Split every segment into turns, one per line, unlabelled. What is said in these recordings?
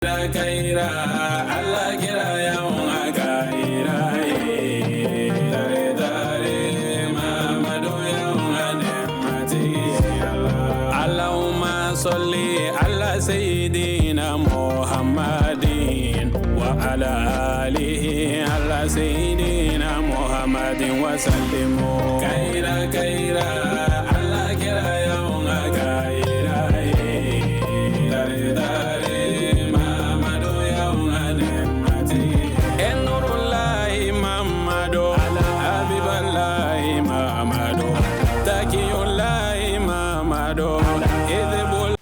Kaira Allah kira yawan kaira dare dare Muhammadu yawan mati Allahumma salli ala sayyidina Muhammadin wa ala alihi ala sayyidina Muhammadin wa sallimu kaira kaira Allah kira yawan kaira dare dare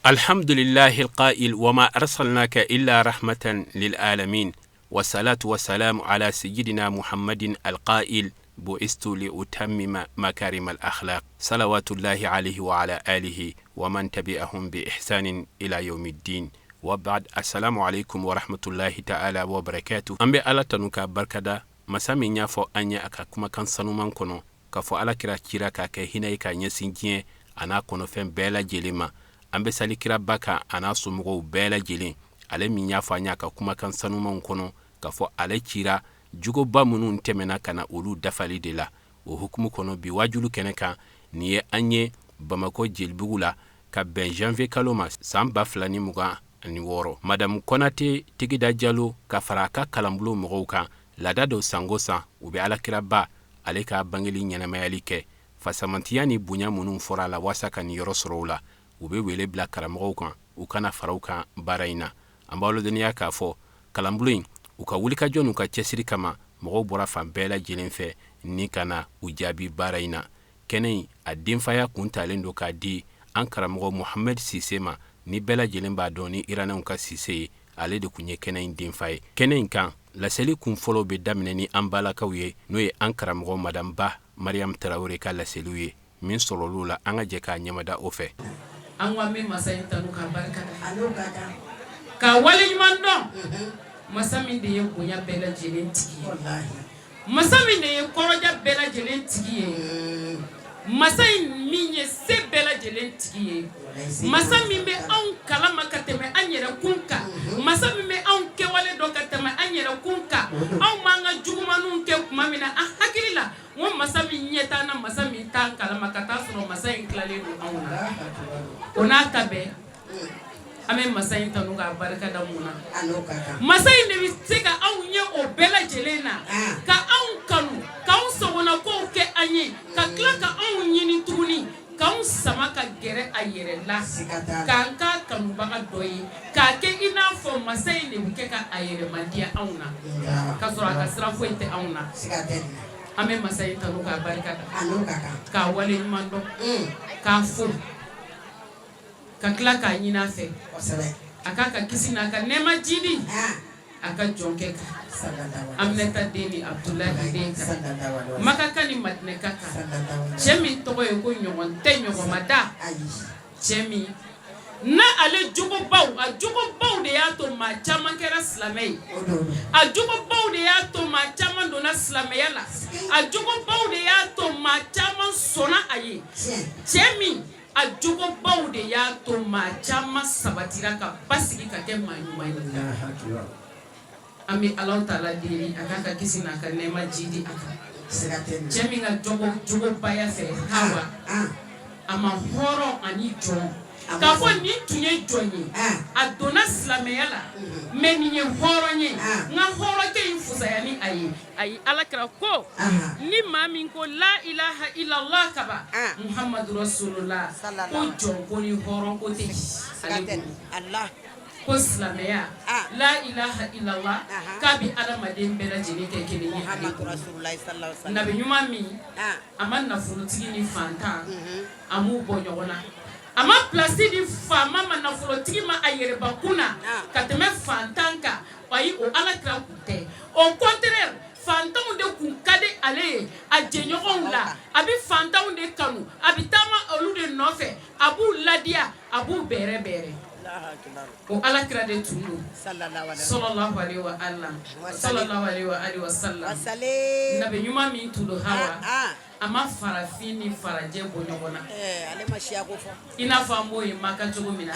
الحمد لله القائل وما أرسلناك إلا رحمة للعالمين والصلاة والسلام على سيدنا محمد القائل بعثت لأتمم مكارم الأخلاق صلوات الله عليه وعلى آله ومن تبعهم بإحسان إلى يوم الدين وبعد السلام عليكم ورحمة الله تعالى وبركاته أمبي على تنوكا بركدا مسامي نيافو أنيا أكاكما كان سنومان كنو كفو على كرا كيرا كاكي هنا يكا نيسينجين أنا كنو فين بيلا جيلما ambe sali kira baka ana sumugo bela jilin ale minya fanya ka kuma kan sanuma nkono ka fo ale kira jugo ba munun temena kana ulu dafali de la o hukumu kono bi wajulu keneka niye anye bamako jilbugula ka ben janvier kaloma samba flani muga ni woro madam konate tigida jalo ka faraka kalambulo mugoka lada do sangosa ubi ala kira ba ale ka bangeli nyana mayalike fasamantiyani bunya munun fora la wasaka ni yorosrola ube wele bla karamɔgɔw kan u kana faraw kan baara in na an b'aw ladɔnniya k'a fɔ kalanbolo in u ka wulikajɔ n'u ka cɛsiri kama mɔgɔw bɔra fan bɛɛ lajɛlen fɛ ni kana u jaabi baara in na kɛnɛ in a denfaya kun talen don k'a di an karamɔgɔ Mohamed Sise ma ni bɛɛ lajɛlen b'a dɔn ni iranɛnw ka Sise ye ale de kun ye kɛnɛ in denfa ye kɛnɛ in kan laseli kun fɔlɔ bɛ daminɛ ni an balakaw ye n'o ye an karamɔgɔ Madame Ba Mariam Traoré ka laseliw ye min sɔrɔl'o la an ka jɛ k'a ɲɛmada o fɛ
an wa min masa in tanu ka barika ka wale ɲuman dɔn masa min de ye bonya bɛɛ lajɛlen tigi ye masa min de ye kɔrɔja bɛɛ lajɛlen tigi ye masa in min ye se bɛɛ lajɛlen tigi ye masa min bɛ anw kalama ka tɛmɛ an yɛrɛ kun kan masa min bɛ anw kɛwale dɔn ka tɛmɛ an yɛrɛ kun kan anw m'an ka jugumanninw kɛ tuma min na an hakili la ngo masa min ɲɛta na masa min t'an kalama ka taa sɔrɔ masa in tilalen don anw na o n'a ta bɛɛ an bɛ masa in tanu k'a barika da mun na masa in de bɛ se ka anw ɲɛ o bɛɛ lajɛlen na ka anw kanu k'anw sagonakow kɛ an ye ka tila ka anw ɲini tuguni k'anw sama ka gɛrɛ a yɛrɛ la k'an k'a kanubaga dɔ ye k'a kɛ i n'a fɔ masa in de bɛ kɛ ka a yɛrɛmadiya anw na k'a sɔrɔ a ka sira foyi tɛ anw na an bɛ masa in tanu k'a barika da k'a wale ɲuman dɔn k'a fo ka tila k'a ɲini a fɛ a k'a ka kisi n'a ka nɛɛma jidi a ka jɔn kɛ kan Aminata den ni Abdulahi den kan Makaka ni Madinɛka kan cɛ min tɔgɔ ye ko ɲɔgɔn tɛ ɲɔgɔn ma da cɛ min na ale jogobaw a jogobaw de y'a to maa caman kɛra silamɛ ye a jogobaw de y'a to maa caman donna silamɛya la a jogobaw de y'a to maa caman sɔnna a ye cɛ min a jogobaw de y'a to maa caman sabatira ka basigi ka kɛ maa ɲuman ye an bɛ Alahu Taala deli a k'a ka kisi n'a ka nɛɛma jidi a kan cɛ min ka jogobaya fɛ Hawa a ma hɔrɔn ani jɔn k'a fɔ nin tun ye jɔn ye a donna silamɛya la mɛ nin ye hɔrɔn ye n ka hɔrɔnkɛ in fusaya ni a ye ayi Alakira ko ni maa min ko la ilaha illallah kaba Muhammadu Rasulullah ko jɔn ko ni hɔrɔn ko tɛ ale bolo ko silamɛya la ilaha illallah k'a bɛ adamaden bɛɛ lajɛlen kɛ kelen ye ale bolo nabi ɲuman min a ma nafolotigi ni fantan a m'u bɔ ɲɔgɔn na a ma plasi di faama ma nafolotigi ma a yɛrɛbakun na ka tɛmɛ fantan kan ayi o Alakira kun tɛ au contraire fantanw de kun ka di ale ye a jɛɲɔgɔnw la a bɛ fantanw de kanu a bɛ taama olu de nɔfɛ a b'u ladiya a b'u bere bere o alakira de tunu sallallahu alaihi wa alihi wa sallam nabi nyuma min tudo hawa ama farafini faraje bonyogona
ale mashiya ko fo
ina fambo yi maka jogo mina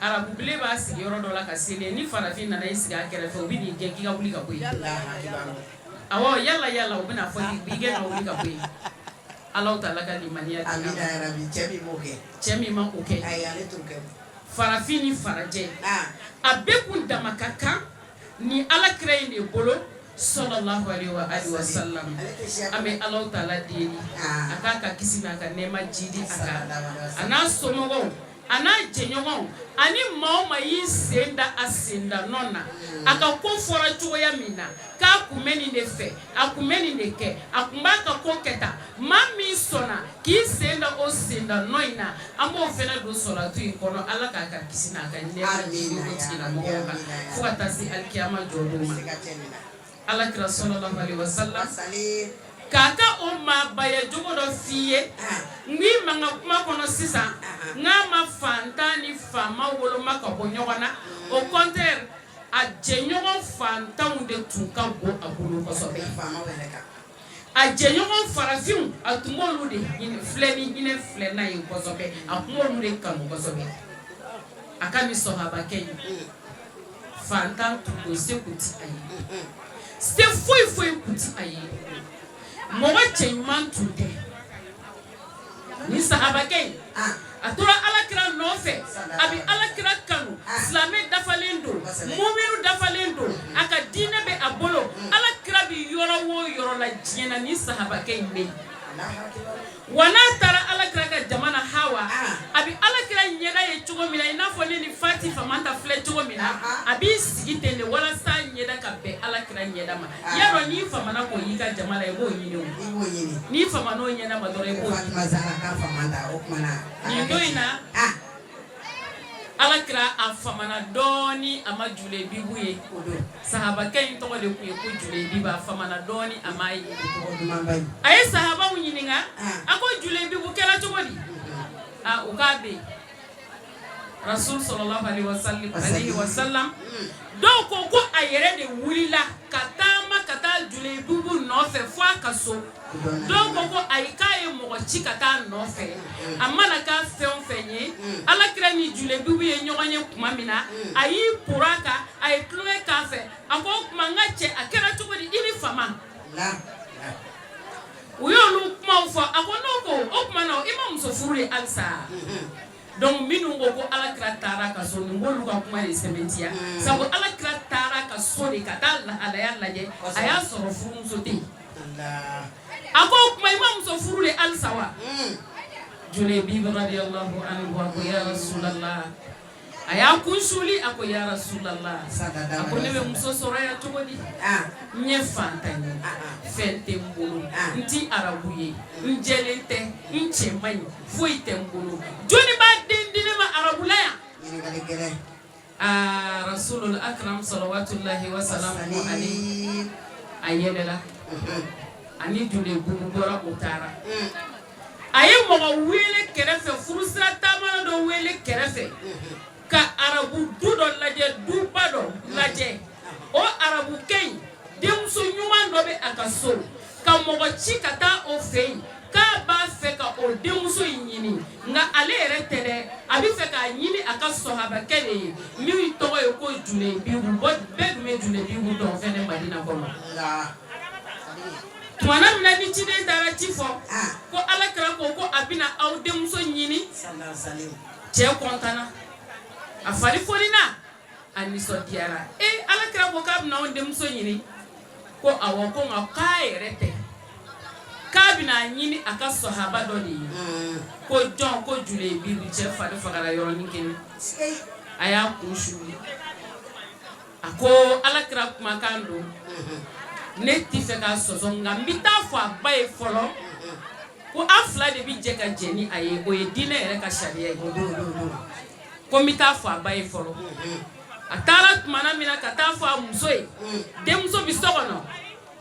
arabu bile ba sigi yoro dola ka sele ni farafin na isi ga kere fo bi ni ge ki ga wuli ka boyi awo yalla o bina fo bi ge na wuli ka boyi Allah taala ka limaniya
amina ya rabbi chemi
ma oke
ay ale tunke
farafini faraje abekun damakaka ni alakira inde bolo sallallahu alaihi wa sallam ame Allah taala dini akaka kisina ka nema jidi aka ana somogo ana jenyogo ani maoma yi senda asenda nona aka ko fora chuya mina ka kumeni ne fe akumeni ne ke akumbaka ko keta mami sona ki senda o senda noina amo fena do sola tu ikono ala ka kisina ka nema jidi ko tina mo ka fuata si alkiyama joduma ala kira sallallahu alaihi wasallam kaka o ma baya jogo do fiye ngi manga kuma kono sisa ngama fanta ni fama wolo maka bonyogona au contraire a jenyogo fanta unde tunka go abulu ko sobe fama weleka a jenyogo farafin atumolu de in fleni ine flena yin ko sobe akumolu de kanu ko sobe akami sohaba kay fanta tudo sekuti ayi se foi kuti ayi mowa chenyman tude ni sahaba kay atura alakira nofe abi alakira kanu islame dafalendo mu'minu dafalendo aka dine be abolo alakira bi yoro la jiena ni sahaba kay me wana tara alakira ka jamana hawa abi alakira nyeda ye chugo mina inafo ni fati famanta fle chugo mina abi sigitende wala sa nyeda ka be alakira nyeda ma yaro ni famana ko yika jamala ebo yini ni famano nyeda ma dore ebo
mazara ka famanda okmana
ni doina alakira afamana doni ama jule bibuye odo sahaba kay to de ku jule biba famana doni ama yi to mambai ay sahaba unyininga ako jule bibu kala to wodi ukabe rasul sallallahu alaihi wasallam donc ko ayere de wulila kata jule bibu no fe fo akaso donc ko ayikaye mo chikata no fe amana ka fenye ala kira ni jule bibu ye nyonye kumamina ayi puraka ay klue ka fe ako mangache akera tugodi ini fama la uyo lu kuma fo akonoko okmana imam sofuri alsa donc minu ngo ala kira tara ka so ngolu ka kuma ni sementia sabo ala kira tara ka so de katala ala ya laje aya soro furu sote Allah ako kuma imam sofuri alsawa Julebi radhiyallahu anhu ako ya Rasulullah aya kunsuli ako ya Rasulullah ako nebe musosora ya togodi nye fantani fente mbulu nti arabuye njelete nchemani foite mbulu joni ba dindine ma arabulaya Rasulul akram salawatullahi wa salamu alayhi ayedela ani Julebi gora utara aye mo wele kerefe furusra tamana do wele kerefe ka arabu dudo laje dubado laje o arabu kay demso nyuma do be akaso ka mo chikata o fei ka ba fe ka o demso yini nga ale retele abi fe ka yini akaso haba kele mi to e ko jule bi bu be me jule bi bu do fe ne madina ko Tuana mina ni chide dara chifo ko ala kra ko abina aw demso nyini che kontana afari forina ani so diara ala kra ko kabna on demso nyini ko awo ko ngakai rete kabina nyini aka sahaba do ni ko jon ko jule bi bi che fari fagara yoro ni ken aya ko shuri ako ala kra kuma kando neti fe ka soso ngambita fo abaye folo ko afla de bi je ka jeni aye o edine ere ka sharia ko mita fo abaye folo atara mana mina kata fo musoe demso bi sokono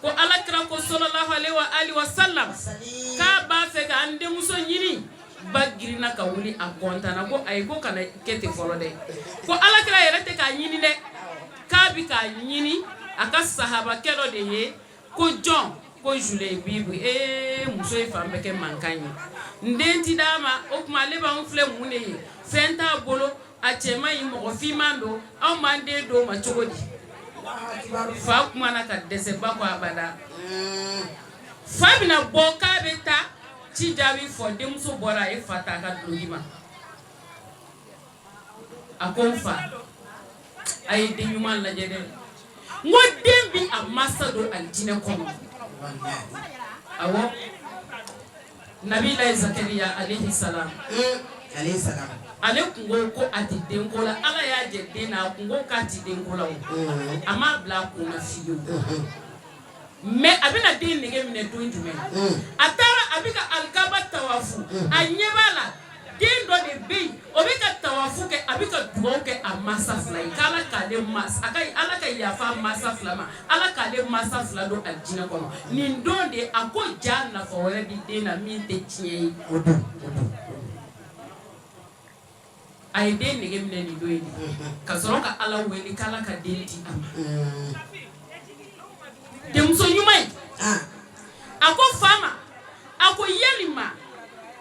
ko alakra ko sallallahu alaihi wa sallam ka ba fe ka ande muso nyini ba girina ka wuli a kontana ko ayi ko kana kete fɔlɔ dɛ ko alakira yɛrɛ tɛ k'a ɲini dɛ k'a bi k'a ɲini a ka sahabakɛ dɔ de ye ko jɔn ko Julebibu muso ye fan bɛɛ kɛ mankan ye n den ti d'a ma o tuma ale b'anw filɛ mun de ye fɛn t'a bolo a cɛman ɲi mɔgɔ finman don anw b'an den d'o ma cogo di fa kumana ka dɛsɛ ba ko abada fa bɛna bɔ k'a bɛ taa ci jaabi fɔ denmuso bɔra a ye fa ta a ka duloki ma a ko n fa a ye den ɲuman lajɛ dɛ n ko den bi a masa don alijinɛ kɔnɔ awɔ Nabilahi Zakariya alayhi salam ale kun ko a tɛ den ko la Ala y'a jɛ den na a kun ko k'a tɛ den ko la a m'a bila a kun na fiyewu mais a bɛna den nege minɛ don jumɛn a taara a bɛ ka alikaba tawafu a ɲɛ b'a la den dɔ de bɛ yen o bɛ ka tawafu kɛ a bɛ ka dugawu kɛ a masa fila ye k'Ala k'ale masa Ala ka yafa masa fila ma Ala k'ale masa fila don alijinɛ kɔnɔ nin don de a ko ja nafa wɛrɛ bi den na min tɛ tiɲɛ ye a ye den nege minɛ nin don ye ka sɔrɔ ka Ala wele k'Ala ka den di a ma denmuso ɲuman ye a ko fa ma a ko yalima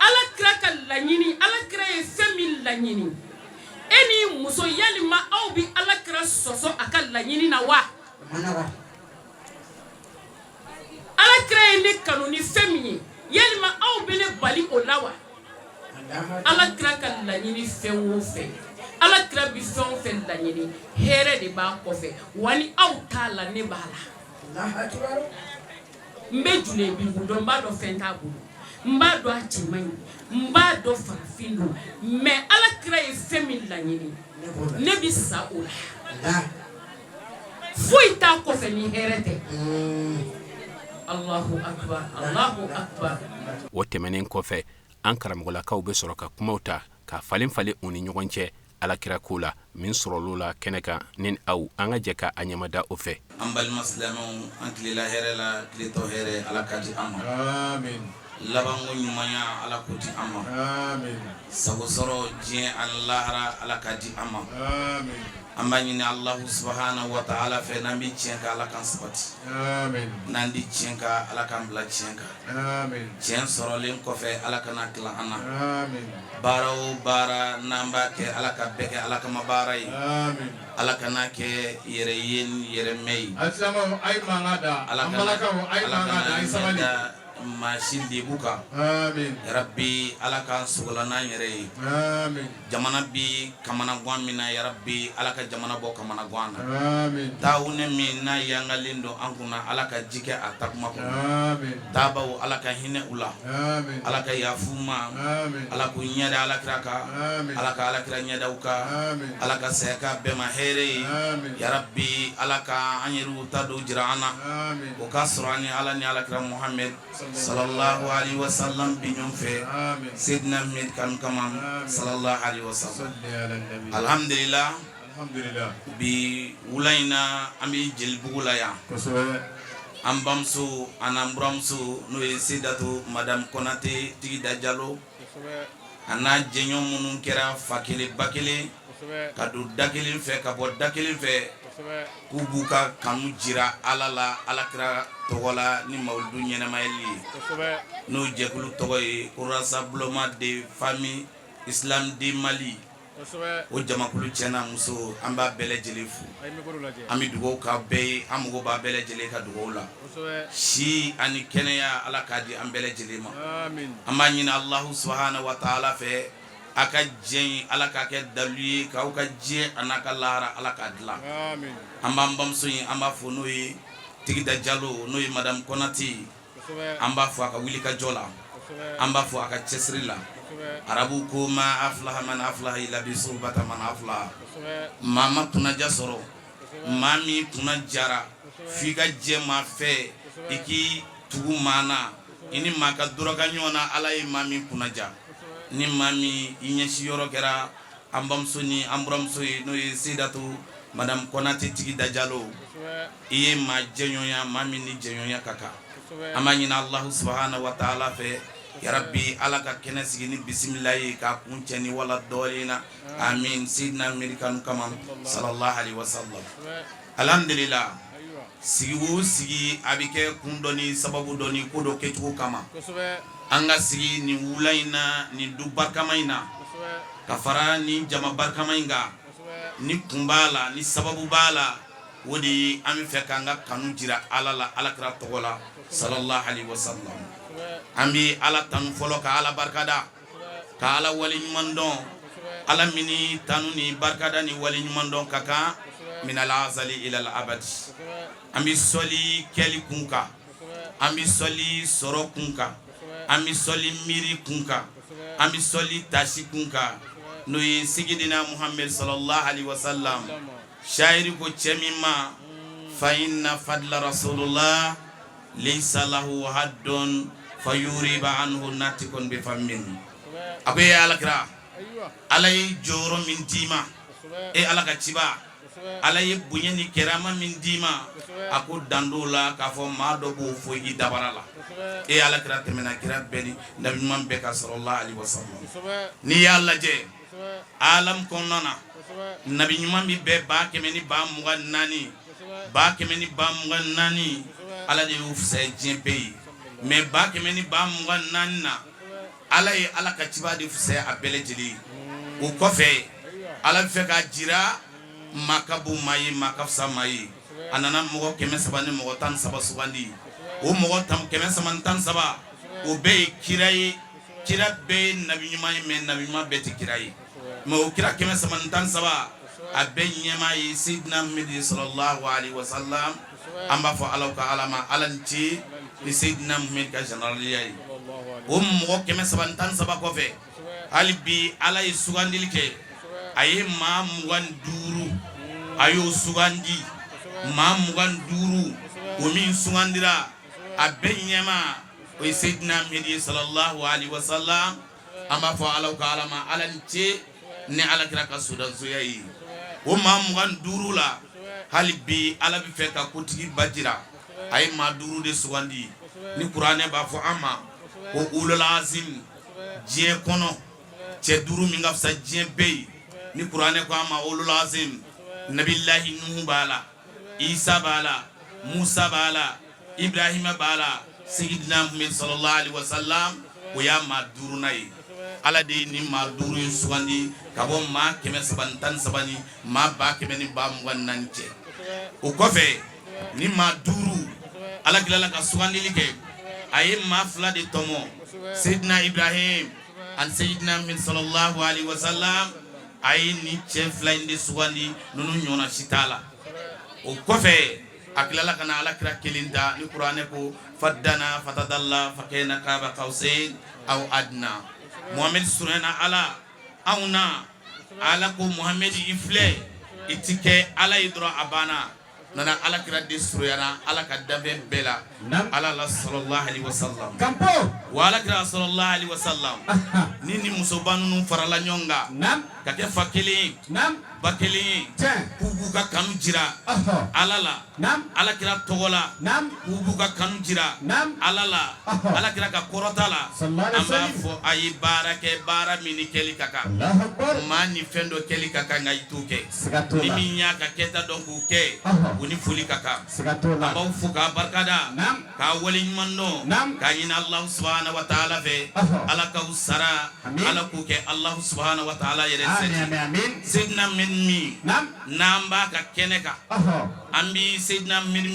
Alakira ka laɲini Alakira ye fɛn min laɲini e ni muso yalima aw bi Alakira sɔsɔ a ka laɲini na wa Alakira ye ne kanu ni fɛn min ye yalima aw bɛ ne bali o la wa Alakira ka laɲini fɛn o fɛn Alakira bi fɛn o fɛn laɲini hɛrɛ de b'a kɔfɛ wa ni aw t'a la ne b'a la n bɛ Julebibu dɔn n b'a dɔn fɛn t'a bolo n b'a dɔn a cɛman ye n b'a dɔn farafin don mais Alakira ye fɛn min laɲini ne bi sa o la foyi t'a kɔfɛ ni hɛrɛ tɛ Allahu akbar Allahu akbar
o tɛmɛnen kɔfɛ an karamɔgɔlakaw bɛ sɔrɔ ka kumaw ta ka falen falen u ni ɲɔgɔn cɛ Alakira ko la min sɔrɔl'o la kɛnɛ kan ni aw an ka jɛ ka a ɲɛmada o fɛ
an balima silamɛw an tilela hɛrɛ la tiletɔ hɛrɛ Ala ka di an ma amin labanko ɲumanya Ala k'o di an ma amin sago sɔrɔ diɲɛ ani lahara Ala ka di an ma amin an b'a ɲini Allahu subhanahu wa ta'ala fɛ n'an bɛ tiɲɛ kan Ala k'an sabati amin n'an di tiɲɛ kan Ala k'an bila tiɲɛ kan amin tiɲɛ sɔrɔlen kɔfɛ Ala kana tila an na amin baara o baara n'an b'a kɛ Ala ka bɛɛ kɛ Ala kama baara ye amin Ala kana kɛ yɛrɛ ye ni yɛrɛ mɛn ye alisamu ayi mankan da Ala kana maasi debu kan amin yarabi Ala k'an sogola n'an yɛrɛ ye amin jamana bi kamana gan min na yarabi Ala ka jamana bɔ kamana gan na amin taawu ne min n'a yangalen don an kunna Ala ka ji kɛ a takuma kɔnɔ amin taabaw Ala ka hinɛ u la amin Ala ka yafu ma amin Ala k'u ɲɛda Alakira kan amin Ala ka Alakira ɲɛdaw kan amin Ala ka saya k'a bɛɛ ma hɛrɛ ye amin yarabi Ala ka an yɛrɛw ta don jira an na amin o ka sɔrɔ an ni Ala ni Alakira Muhammed sallallahu alaihi wasallam bi ɲɔgɔn fɛ Seydina Muhammad kanu kama sallallahu alaihi wasallam alhamdulillah bi wula in na an bɛ Jelibugu la yan an bamuso an buramuso n'o ye Seydatu Madame Konate Tigida Jalo a n'a jɛɲɔgɔn minnu kɛra fa kelen ba kelen ka don da kelen fɛ ka bɔ da kelen fɛ k'u b'u ka kanu jira Ala la Alakira tɔgɔ la ni mawulidu ɲɛnamayali ye n'o jɛkulu tɔgɔ ye Rassemblement des Familles Islam du Mali o jamakulu cɛ n'a muso an b'a bɛɛ lajɛlen fo an bɛ dugawu k'aw bɛɛ ye an mago b'a bɛɛ lajɛlen ka dugawu la si ani kɛnɛya Ala k'a di an bɛɛ lajɛlen ma an b'a ɲini Allahu subhanahu wa ta'ala fɛ a ka diɲɛ Ala k'a kɛ dalu ye k'aw ka diɲɛ a n'a ka lahara Ala k'a dilan an b'an bamuso in an b'a fɔ n'o ye Tigida Jalo n'o ye Madame Konate an b'a fɔ a ka wuli ka jɔ la an b'a fɔ a ka cɛsiri la arabu ko ma aflaha man aflaha illa bi suhbati man aflaha maa ma kunnaja sɔrɔ maa min kunna jara f'i ka jɛ maa fɛ i k'i tugu maa na i ni maa ka dɔrɔka ɲɔgɔn na Ala ye maa min kunnaja ni maa min i ɲɛsiyɔrɔ kɛra an bamuso ni an buramuso ye n'o ye Seydatu Madame Konate Tigida Jalo i ye maa jɛɲɔgɔnya maa min ni jɛɲɔgɔnya ka kan an b'a ɲini Allahu subhanahu wa ta'ala fɛ ya rabbi ala ka kɛnɛ sigi ni bismillah ka kuncɛ ni wala dɔɔlina amin sidna mirkan kama sallallahu alaihi wasallam alhamdulillah sigi o sigi a bɛ kɛ kun dɔ ni sababu dɔ ni ko dɔ kɛcogo kama an ka sigi ni wula in na ni du barikama in na ka fara ni jama barikama in kan ni kun b'a la ni sababu b'a la o de ye an bɛ fɛ k'an ka kanu jira ala la alakira tɔgɔ la sallallahu alaihi wasallam an bɛ ala tanu fɔlɔ ka ala barikada ka ala waleɲuman dɔn ala min ni tanu ni barikada ni waleɲuman dɔn ka kan min al-azali ila al-abadi an bɛ sɔli kɛli kun kan an bɛ sɔli sɔrɔ kun kan an bɛ sɔli miiri kun kan an bɛ sɔli tasi kun kan n'o ye sigidina Muhammad sallallahu alaihi wasallam shayiri ko cɛ min ma fa inna fadla rasulullah laysa lahu haddun fayuriba anhu natikun bi fammin a ko ye alakira ala ye jɔyɔrɔ min d'i ma e ala ka ciba ala ye bonya ni kɛrama min d'i ma a ko dando la k'a fɔ maa dɔ b'o fɔ i dabara la e alakira tɛmɛna kira bɛɛ ni nabi ɲuman bɛɛ ka sallallahu alaihi wasallam n'i y'a lajɛ alam kɔnɔna na nabi ɲuman bi bɛɛ 124 124 ala de y'u fisaya diɲɛ bɛɛ ye mais 124 na ala ye ala ka ciba de fisaya a bɛɛ lajɛlen o kɔfɛ ala bɛ fɛ ka jira maa ka bon maa ye maa ka fisa maa ye a nana mɔgɔ 300 ni mɔgɔ 13 sugandi o mɔgɔ 313 o bɛɛ ye kira ye kira bɛɛ ye nabi ɲuman ye mais nabi ɲuman bɛɛ tɛ kira ye mais o kira 313 a bɛɛ ɲɛmaa ye Seydina Muhammad sallallahu alaihi wasallam an b'a fɔ ala ka ala ma ala ni ce ni Seydina Muhammad ka généraliya ye o mɔgɔ 313 kɔfɛ hali bi ala ye sugandili kɛ a ye maa 25 a y'o sugandi maa 25 o min sugandira a bɛɛ ɲɛmaa o ye Seydina Muhammad sallallahu alaihi wasallam an b'a fɔ ala ka ala ma ala ni ce ni ala kira ka sodansoya ye o maa 25 la hali bi ala bɛ fɛ ka kotigi bajira a ye maa 5 de sugandi ni kuranɛ b'a fɔ an ma ko ulul azim diɲɛ kɔnɔ cɛ 5 min ka fisa diɲɛ bɛɛ ye ni kuranɛ ko an ma ulul azim nabilahi nuhu b'a la isa b'a la musa b'a la ibrahima b'a la Seydina Muhammad sallallahu alaihi wasallam o y'a maa 5 ye ala de ni maa 5 ye sugandi ka bɔ maa 313 ni maa 124 cɛ o kɔfɛ ni maa 5 ala tilala ka sugandili kɛ a ye maa 2 de tɔmɔ Seydina Ibrahim ani Seydina Muhammad sallallahu alaihi wasallam a ye ni cɛ 2 in de sugandi ninnu ɲɔgɔnna si t'a la o kɔfɛ a tilala ka na ala kira kelen da ni kuranɛ ko faddana fatadalla fakɛna kaba qawsayn aw adna Muhammad surana ala anw na ala ko Muhammad i filɛ i ti kɛ ala ye dɔrɔn a banna nana ala kira de surunyana ala ka danfɛn bɛɛ la ala la sallallahu alaihi wasallam wa ala kira sallallahu alaihi wasallam ni musoba ninnu farala ɲɔgɔn kan ka kɛ fa kelen ba kelen k'u b'u ka kanu jira ala la ala kira tɔgɔ la k'u b'u ka kanu jira ala la ala kira ka kɔrɔta la an b'a fɔ a ye baara kɛ baara min ni kɛli ka kan maa ni fɛn dɔ kɛli ka kan nka i t'o kɛ ni min y'a ka kɛta dɔn k'o kɛ o ni foli ka kan an b'aw fo k'a barikada k'a waleɲuman dɔn k'a ɲini Alahu subahanahu wa taala fɛ ala k'aw sara ala k'o kɛ Alahu subahanahu wa taala yɛrɛ sɛti Seydina min n'an b'a ka kɛnɛ kan an bi Seydina min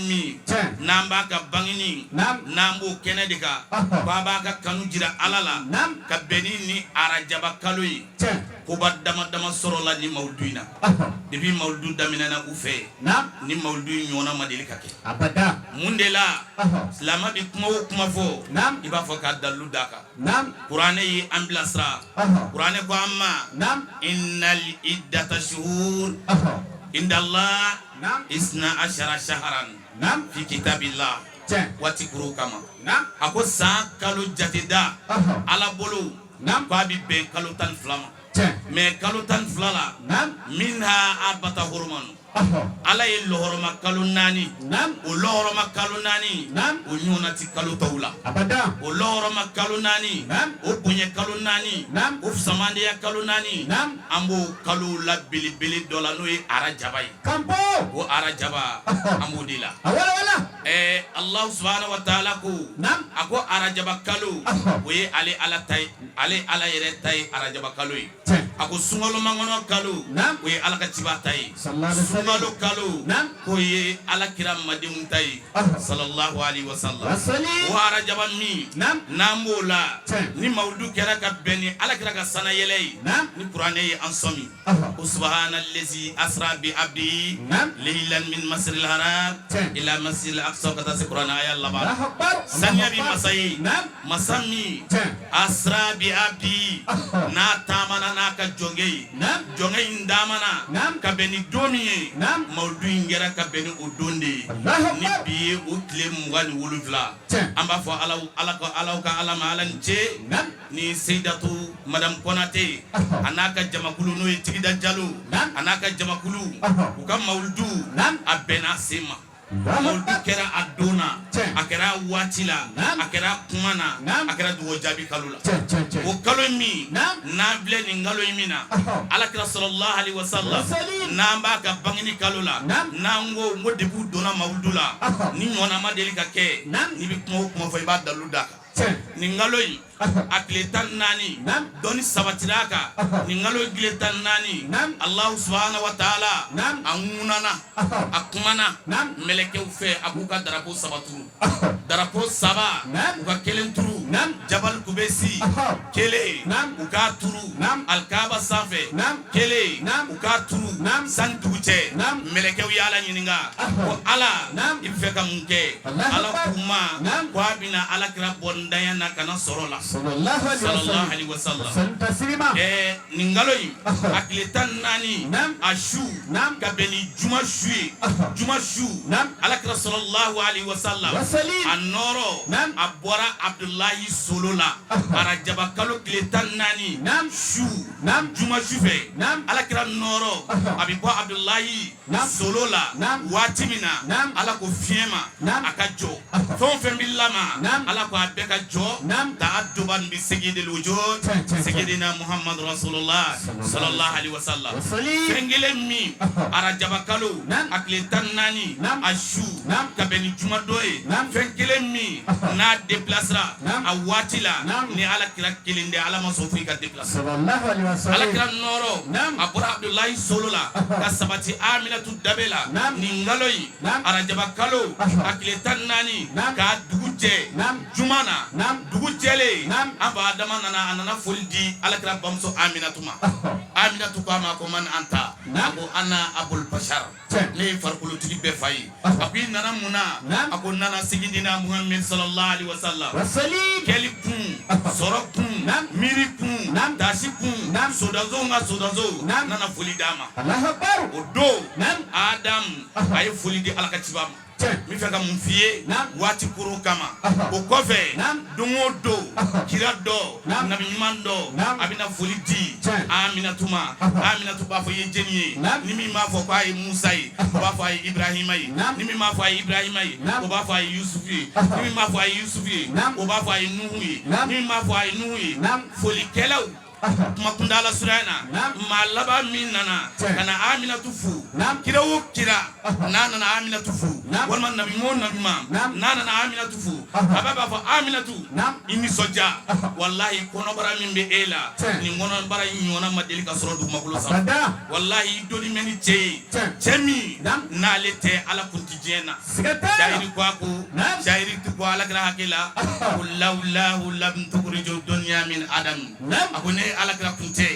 n'an b'a ka bangini n'an b'o kɛnɛ de kan k'a b'a ka kanu jira ala la ka bɛnni ni arajaba kalo ye koba dama dama sɔrɔla ni mawudu in na depuis mawudu daminɛna u fɛ ni mawudu in ɲɔgɔnna ma deli ka kɛ mun de la silama bi kuma o kuma fɔ i b'a fɔ k'a dalilu d'a kan kuranɛ ye an bilasira kuranɛ ko an ma innal iddata shuhur inda Allah isna ashara shaharan fi kitabillah waati kuru kama a ko san kalo jateda ala bolo k'a bi bɛn kalo 12 ma mais kalo 12 la minha arbata huruman ala ye lohoroma kalo 4 o lohoroma kalo 4 o ɲɔgɔnna ti kalo tɔw la o lohoroma kalo 4 o bonya kalo 4 o fusamandiya kalo 4 an b'o kalo la belebele dɔ la n'o ye arajaba ye o arajaba an b'o de la Allah subhanahu wa ta'ala ko a ko arajaba kalo o ye ale ala yɛrɛ ta ye arajaba kalo ye a ko sunkalo mangɔnɔ kalo o ye ala ka ciba ta ye sunkalo kalo ko ye ala kira madenw ta ye sallallahu alaihi wasallam o arajaba min n'an b'o la ni mawudu kɛra ka bɛn ni ala kira ka sana yɛlɛ ye ni kuranɛ ye an sɔmi ko subhanallazi asra bi abdi laylan min masjidil haram ila masjidil aqsa ka taa se kuranɛ aya laban saniya bi masa ye masa min asra bi abdi n'a taamana n'a ka jɔnkɛ ye jɔnkɛ in damana ka bɛn ni don min ye mawudu in kɛra ka bɛn ni o don de ye ni bi ye o tile 27 an b'a fɔ alaw ka ala ma ala ni ce ni Seydatu madame Konate a n'a ka jamakulu n'o ye Tigida Jalo a n'a ka jamakulu u ka mawudu a bɛnna se ma mawudu kɛra a don na a kɛra waati la a kɛra kuma na a kɛra dugawu jaabi kalo la o kalo min n'an filɛ nin kalo in min na alakira sallallahu alaihi wasallam n'an b'a ka bangeni kalo la n'an ko depuis u donna mawudu la ni ɲɔgɔnna ma deli ka kɛ n'i bɛ kuma o kuma fɔ i b'a dalu da kan nin kalo in a tile 14 dɔnni sabatira kan nin kalo tile 14 Allah subhanahu wa ta'ala a ŋunana a kumana mɛlɛkɛw fɛ a b'u ka darapo saba turu darapo saba u ka kelen turu jabal kubesi kelen u k'a turu alkaaba sanfɛ kelen u k'a turu san dugu cɛ mɛlɛkɛw y'ala ɲininka ko ala i bɛ fɛ ka mun kɛ ala k'u ma ko a bɛna alakira bɔ ntanya na kana sɔrɔ la sallallahu alaihi wasallam nin kalo in a tile 14 a su ka bɛn ni juma su ye juma su alakira sallallahu alaihi wasallam a nɔrɔ a bɔra Abdullahi Solo la arajaba kalo tile 14 su juma su fɛ alakira nɔrɔ a bɛ bɔ Abdullahi Solo la waati min na ala ko fiɲɛ ma a ka jɔ fɛn o fɛn bɛ lama ala ko a bɛɛ ka jɔ ta'adduban bi sayyidil wujud sayyidina Muhammad rasulullah sallallahu alaihi wasallam fɛn kelen min arajaba kalo a tile 14 a su ka bɛn ni juma dɔ ye fɛn kelen min n'a déplacera a waati la ni alakira kelen de ala ma sɔn foyi ka déplacer alakira nɔrɔ a bɔra Abdullahi Solo la ka sabati Aminatu Dabe la nin kalo in arajaba kalo a tile 14 k'a dugu jɛ juma na dugu jɛlen an ba adama nana a nana foli di alakira bamuso Aminatu ma Aminatu ko a ma ko man anta a ko ana Abul Bashar ne ye farikolotigi bɛɛ fa ye a ko i nana mun na a ko nana sigidina Muhammad sallallahu alaihi wasallam kɛli kun sɔrɔ kun miiri kun tasi kun sodazow ka sodazo nana foli d'a ma o don Adamu a ye foli di ala ka ciba ma min fɛ ka mun f'i ye waati koro kama o kɔfɛ don o don kira dɔ nabi ɲuman dɔ a bɛna foli di Aminatu ma Aminatu b'a fɔ i ye jeni ye ni min b'a fɔ k'a ye Musa ye o b'a fɔ a ye Ibrahima ye ni min b'a fɔ a ye Ibrahima ye o b'a fɔ a ye Yusufu ye ni min b'a fɔ a ye Yusufu ye o b'a fɔ a ye Nuhu ye ni min b'a fɔ a ye Nuhu ye folikɛlaw kuma kundala surayna ma laban min nana kana Aminatu fu kira o kira na nana Aminatu fu walma nabi mo nabi ma na nana Aminatu fu aba b'a fɔ Aminatu inni soja wallahi kɔnɔbara min bɛ e la ni kɔnɔbara in ɲɔgɔnna ma deli ka sɔrɔ dugumakolo sanfɛ wallahi doni mɛ ni cɛ ye cɛ min n'ale tɛ ala kun ti diɲɛ na jahiri ko a ko jahiri ko alakira hakila ko lawlahu lam tukhrijo dunya min adam a ko ne alakira kun tɛ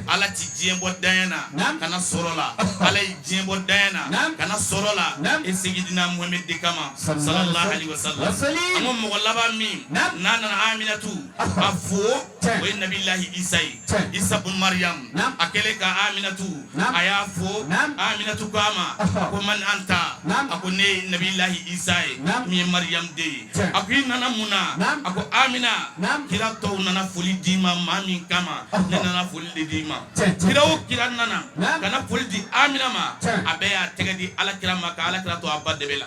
ala ti diɲɛ bɔ daɲɛ na kana sɔrɔ la ala ye diɲɛ bɔ daɲɛ na kana sɔrɔ la e segidina Muhammad de kama sallallahu alaihi wasallam an ko mɔgɔ laban min n'a nana Aminatu a fo o ye nabilahi Isa ye Isa bun Maryam a kɛlen ka Aminatu a y'a fo Aminatu ko a ma ko man anta a ko ne ye nabilahi Isa ye min ye Maryam den ye a ko i nana mun na a ko Amina kira tɔw nana foli d'i ma maa min kama ne nana foli de di ma kira o kira nana kana foli di Amina ma a bɛɛ y'a tɛgɛ di alakira ma ka alakira to a ba dɛbɛ la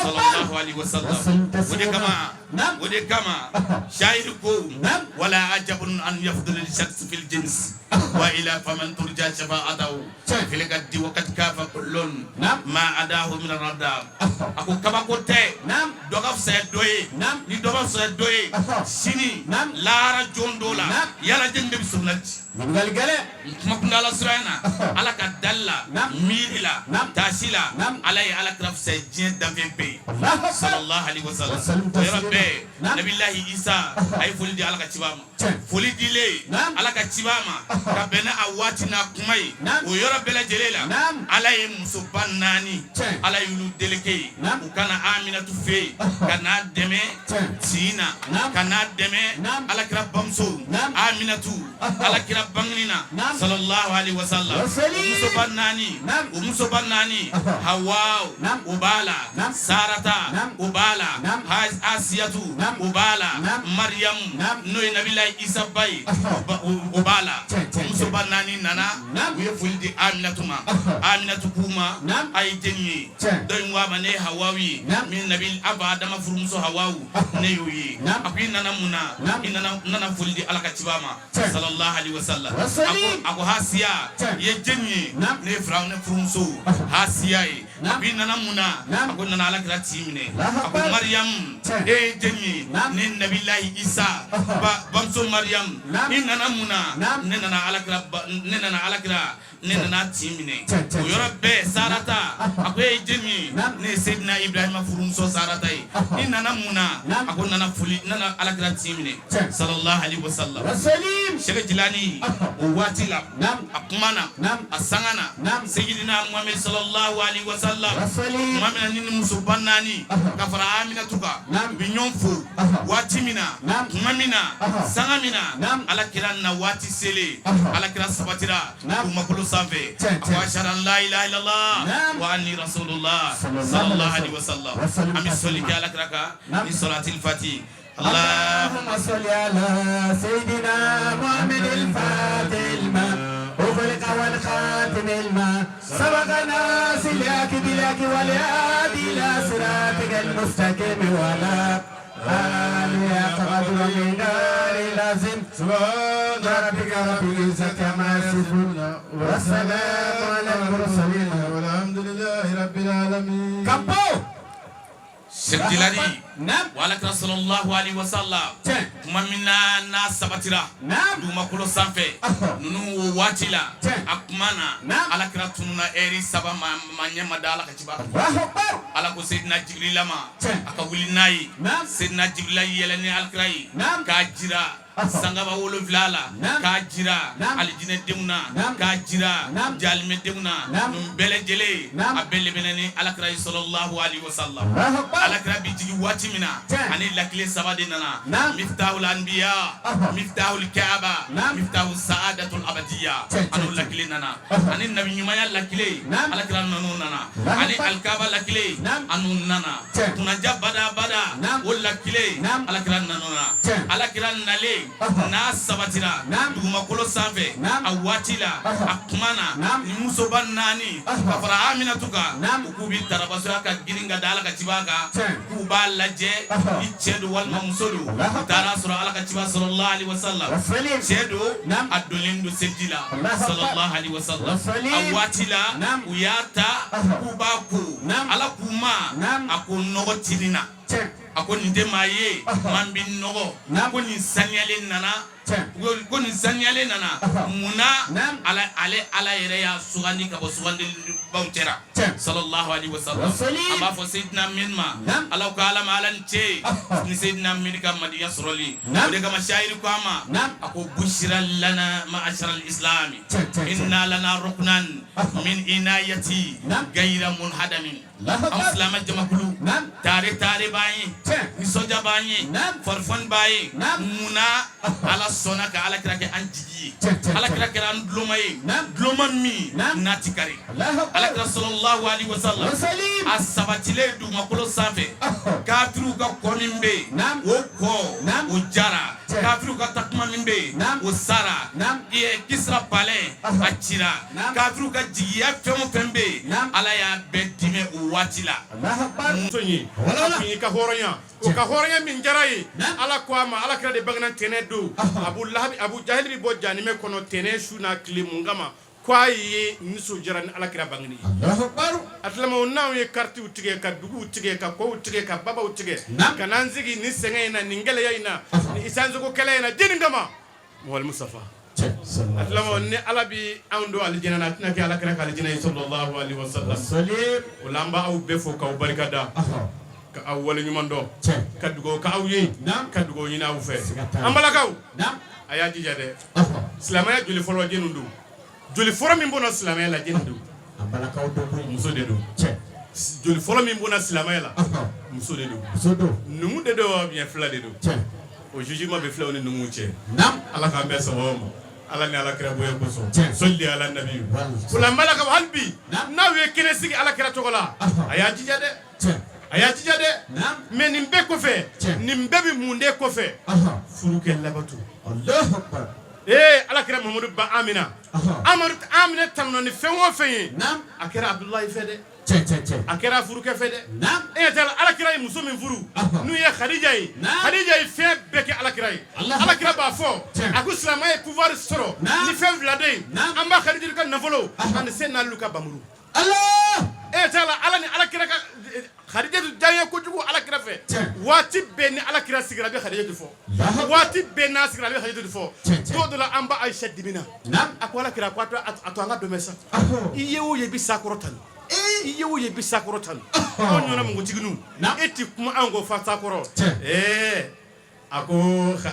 sallallahu alaihi wasallam o de kama shayir ko wala ajabun an yafdul shakhs fil jins wa ila faman turja shafa'atahu fil gaddi wa kad kafa kullun ma adahu min ar-radab ako kaba ko te doga fsa doye ni doga fsa doye sini lara jondola yala jende bi sunnati
ngal gale
makunda la surayna ala ka dalla mirila tasila alay ala kraf sa jin davembe sallallahu alaihi wasallam ya rabbi nabillahi isa ay foli di ala ka cibama foli di le ala ka cibama ka bena awati na kumai o yoro bela jelela alay muso bannani alay lu deleke u kana Aminatu fe kana deme sina kana deme ala kraf bamso Aminatu ala kraf bangnina sallallahu alaihi wasallam umuso bannani hawa ubala sarata ubala asiyatu ubala maryam noy nabillahi isa bay ubala umuso bannani nana we fuldi Aminatu ma Aminatu kuma ay jenni doy ngwa ne hawawi min nabil abadama furumuso hawawu ne yoyi api nana muna nana fuldi alakatibama sallallahu alaihi wasallam ako hasiya ye jenni ne firaw ne furumuso hasiya ye api nana muna ako nana alakira timine ako maryam e jenni ne nabillahi isa bamso maryam nana muna ne nana alakira ne nana timine o yoro be sarata ako e jenni ne sayyidina ibrahima furumuso sarata ye nana muna ako nana fuli nana alakira timine sallallahu alaihi wasallam Sheikh Jilani o watila akumana asangana sayyidina Muhammad sallallahu alaihi wasallam Muhammad ni musubanani kafara Aminatu ka binyonfu watimina kumamina sangamina alakira na wati sele alakira sabatira kumakulu safe wa shara la ilaha illallah wa anni rasulullah sallallahu alaihi wasallam ami solika alakira ka ni salatil fatih
اللهم صل على سيدنا محمد الفاتح الماء وخلق والخاتم الماء سبقنا سلاك بلاك والهادي الى صراطك المستقيم ولا يا قدر من دار لازم سبحان ربك رب العزة عما يصفون والسلام على المرسلين والحمد لله رب العالمين كبو
Sheikh Jilani wala kira sallallahu alaihi wasallam kuma minna na sabatira duma kulo sanfe nunu watila akumana ala kira tununa eri saba manyama dala kachiba ala ko sayyidina Jibril ma aka wulinai sayyidina Jibril yelani alkirai ka jira sangaba wolo vlala ka jira aljine demuna ka jira jalme demuna num bele jele abele benani alakra sallallahu alaihi wasallam alakra bi jigi watimina ani lakile sabade nana miftahul anbiya miftahul kaaba miftahul saadatul abadiyya anu lakile nana ani nabi nyumaya lakile alakra nanu nana ani alkaaba lakile anu nana tunaja bada wol lakile alakra nanu nana alakra nale na sabatira duma kolo sanfe awatila akumana ni musoba nani kafara Aminatu ka ukubi tarabaso ka giringa dala ka tibaka kuba laje ni chedo wal mamsulu tara sura ala ka tiba sallallahu alaihi wasallam chedo adolindu sedila sallallahu alaihi wasallam awatila uyata kubaku ala kuma akunogo tilina ako ni demaye man bin nogo ko ni sanyale nana ko ni sanyale nana muna ala yere ya sugandi ka bo sugandi bawtera sallallahu alaihi wasallam aba fo sayyidina minma ala ko ala malan che ni sayyidina min ka madiya surali de kama shairi ko ama ako bushira lana ma'ashara al-islam inna lana ruknan min inayati ghayra munhadamin am salama jamakulu tare bayi ni soja bayi farfan bayi muna ala sona ka ala kira ke anjigi ala kira ke an gloma mi natikari ala kira sallallahu alaihi wasallam asabatile du makolo safe katru ka konimbe o ko o jara kafiru ka takuma min be o sara kisra palais a cira kafiru ka jigiya fɛn o fɛn be ala y'a bɛɛ dime o waati la
musoɲi kunyi ka hɔrɔnya o ka hɔrɔnya min jara ye ala ko a ma ala kira de bangana tɛnɛ don abu jahili bi bɔ janimɛ kɔnɔ tɛnɛ su n'a tile mun kama ko a ye nisɔn jara ni ala kira bangani a tilama n'anw ye karitiw tigɛ ka duguw tigɛ ka kɔw tigɛ ka babaw tigɛ ka n'an sigi ni sɛgɛn in na nin gɛlɛya in na ni isansogo kɛlɛ in na jeni kama Muhammad Mustafa a tilama ni ala bi anw don alijinɛ na a tɛna kɛ ala kira ka alijinɛ ye sallallahu alaihi wasallam o la an b'aw bɛɛ fo k'aw barikada ka aw waleɲuman dɔn ka dugawu k'aw ye ka dugawu ɲini aw fɛ an balakaw a y'a jija dɛ silamɛya joli fɔlɔ jeni don joli fɔlɔ min bɔna silamɛya la jeni don muso de don joli fɔlɔ min bɔna silamɛya la muso de don numu de don wa bien fila de don o jugement bɛ filaw ni numu cɛ ala k'an bɛɛ sababu ma ala ni ala kira bonya kosɔn sɔli ala nabi o la n balakaw hali bi n'aw ye kɛnɛ sigi ala kira tɔgɔ la a y'a jija dɛ a y'a jija dɛ mais nin bɛɛ kɔfɛ nin bɛɛ bɛ mun de kɔfɛ furu kɛ labato ala kira Mamadu ba Amina Amina tanuna ni fɛn o fɛn ye a kɛra Abdulahi fɛ dɛ a kɛra furukɛ fɛ dɛ e tɛ ala kira ye muso min furu n'u ye Khadija ye Khadija ye fɛn bɛɛ kɛ ala kira ye ala kira b'a fɔ a ko silamɛ ye pouvoir sɔrɔ ni fɛn fila de ye an b'a Khadija ka nafolo ani sen n'alu ka bamuru e tɛ ala ni ala kira ka Khadija janye kojugu ala kira fɛ waati bɛɛ ni ala kira sigira bɛ Khadija fɔ waati bɛɛ n'a sigira bɛ Khadija fɔ don dɔ la an ba Aisha dimina a ko ala kira ko a to an ka dɔmɛ sa i ye o ye bi sakɔrɔ tan i ye o ye bi sakɔrɔ tan o ɲɔna mugutigininw e ti kuma an ko fa sakɔrɔ a ko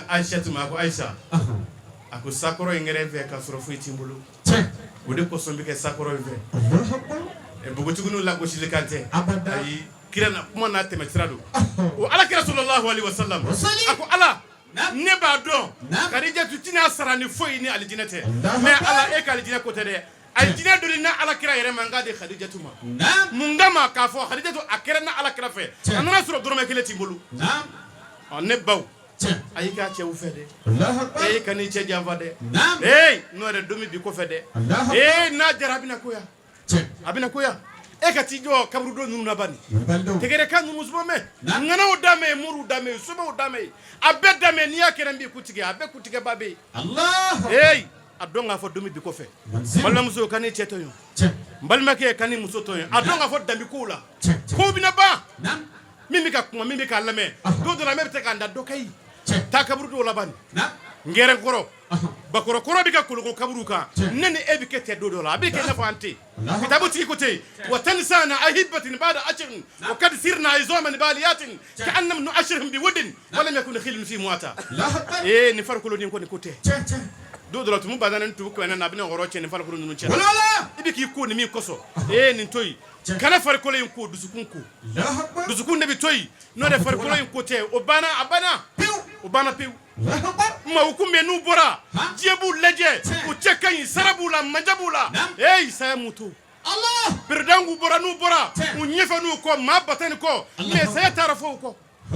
Aisha tuma a ko Aisha a ko sakɔrɔ in yɛrɛ fɛ ka sɔrɔ foyi t'i bolo o de kosɔn bɛ kɛ sakɔrɔ in fɛ npogotigininw lagosili kan tɛ ayi kira na kuma n'a tɛmɛ sira don o ala kira sallallahu alaihi wasallam a ko ala ne b'a dɔn Khadija tu tina sara ni foyi ni alijinɛ tɛ mais ala e ka alijinɛ ko tɛ dɛ alijinɛ doni na ala kira yɛrɛ man ka de Khadija tu ma mun kama k'a fɔ Khadija tu a kɛra na ala kira fɛ a nana sɔrɔ dɔrɔmɛ kelen t'i bolo ne baw a y'i k'a cɛw fɛ dɛ e ka n'i cɛ janfa dɛ n'o yɛrɛ domi bi kɔfɛ dɛ n'a jara a bɛna koya a bɛna koya e ka t'i jɔ kaburudo ninnu na bani tɛgɛrɛkan ninnu subamɛ ŋanaw dame ye muru dame ye sobaw dame ye a bɛɛ dame n'i y'a kɛra n b'i kutigɛ a bɛɛ kutigɛba bɛ yen a dɔn k'a fɔ domi bi kɔfɛ balimamuso ka n'i cɛ tɔɲɔ n balimakɛ ka n'i muso tɔɲɔ a dɔn k'a fɔ danbi kow la kow bɛna ban min bɛ ka kuma min bɛ k'a lamɛn don dɔ la mɛ bɛ tɛ k'an da dɔ ka yi taa kaburudo la bani ngɛrɛnkɔrɔ bakɔrɔkɔrɔ bɛ ka koloko kaburu kan ne ni e bɛ kɛ tɛ don dɔ la a bɛ kɛ i n'a fɔ an tɛ kitabu tigi ko ten wa tanisana ahibatin ba'da ashrin wa kad sirna izaman baliyatin ka'annam nu'ashirhum biwudin wa lam yakun khilun fi mu'ata ni farikolo ni ko ni ko tɛ don dɔ la tumu bazanen tubu kɛmɛ na a bɛna hɔrɔn cɛ ni farikolo ninnu cɛ i bɛ k'i ko ni min kɔsɔn nin to yen kana farikolo in ko dusukun ko dusukun de bɛ to yen n'o de farikolo in ko tɛ o banna a banna o banna pewu maaw kun bɛ n'u bɔra diɲɛ b'u lajɛ u cɛ ka ɲi sara b'u la manja b'u la saya m'u to peredan k'u bɔra n'u bɔra u ɲɛfɛ n'u kɔ maa ba tɛ nin kɔ mais saya taara fɔ u kɔ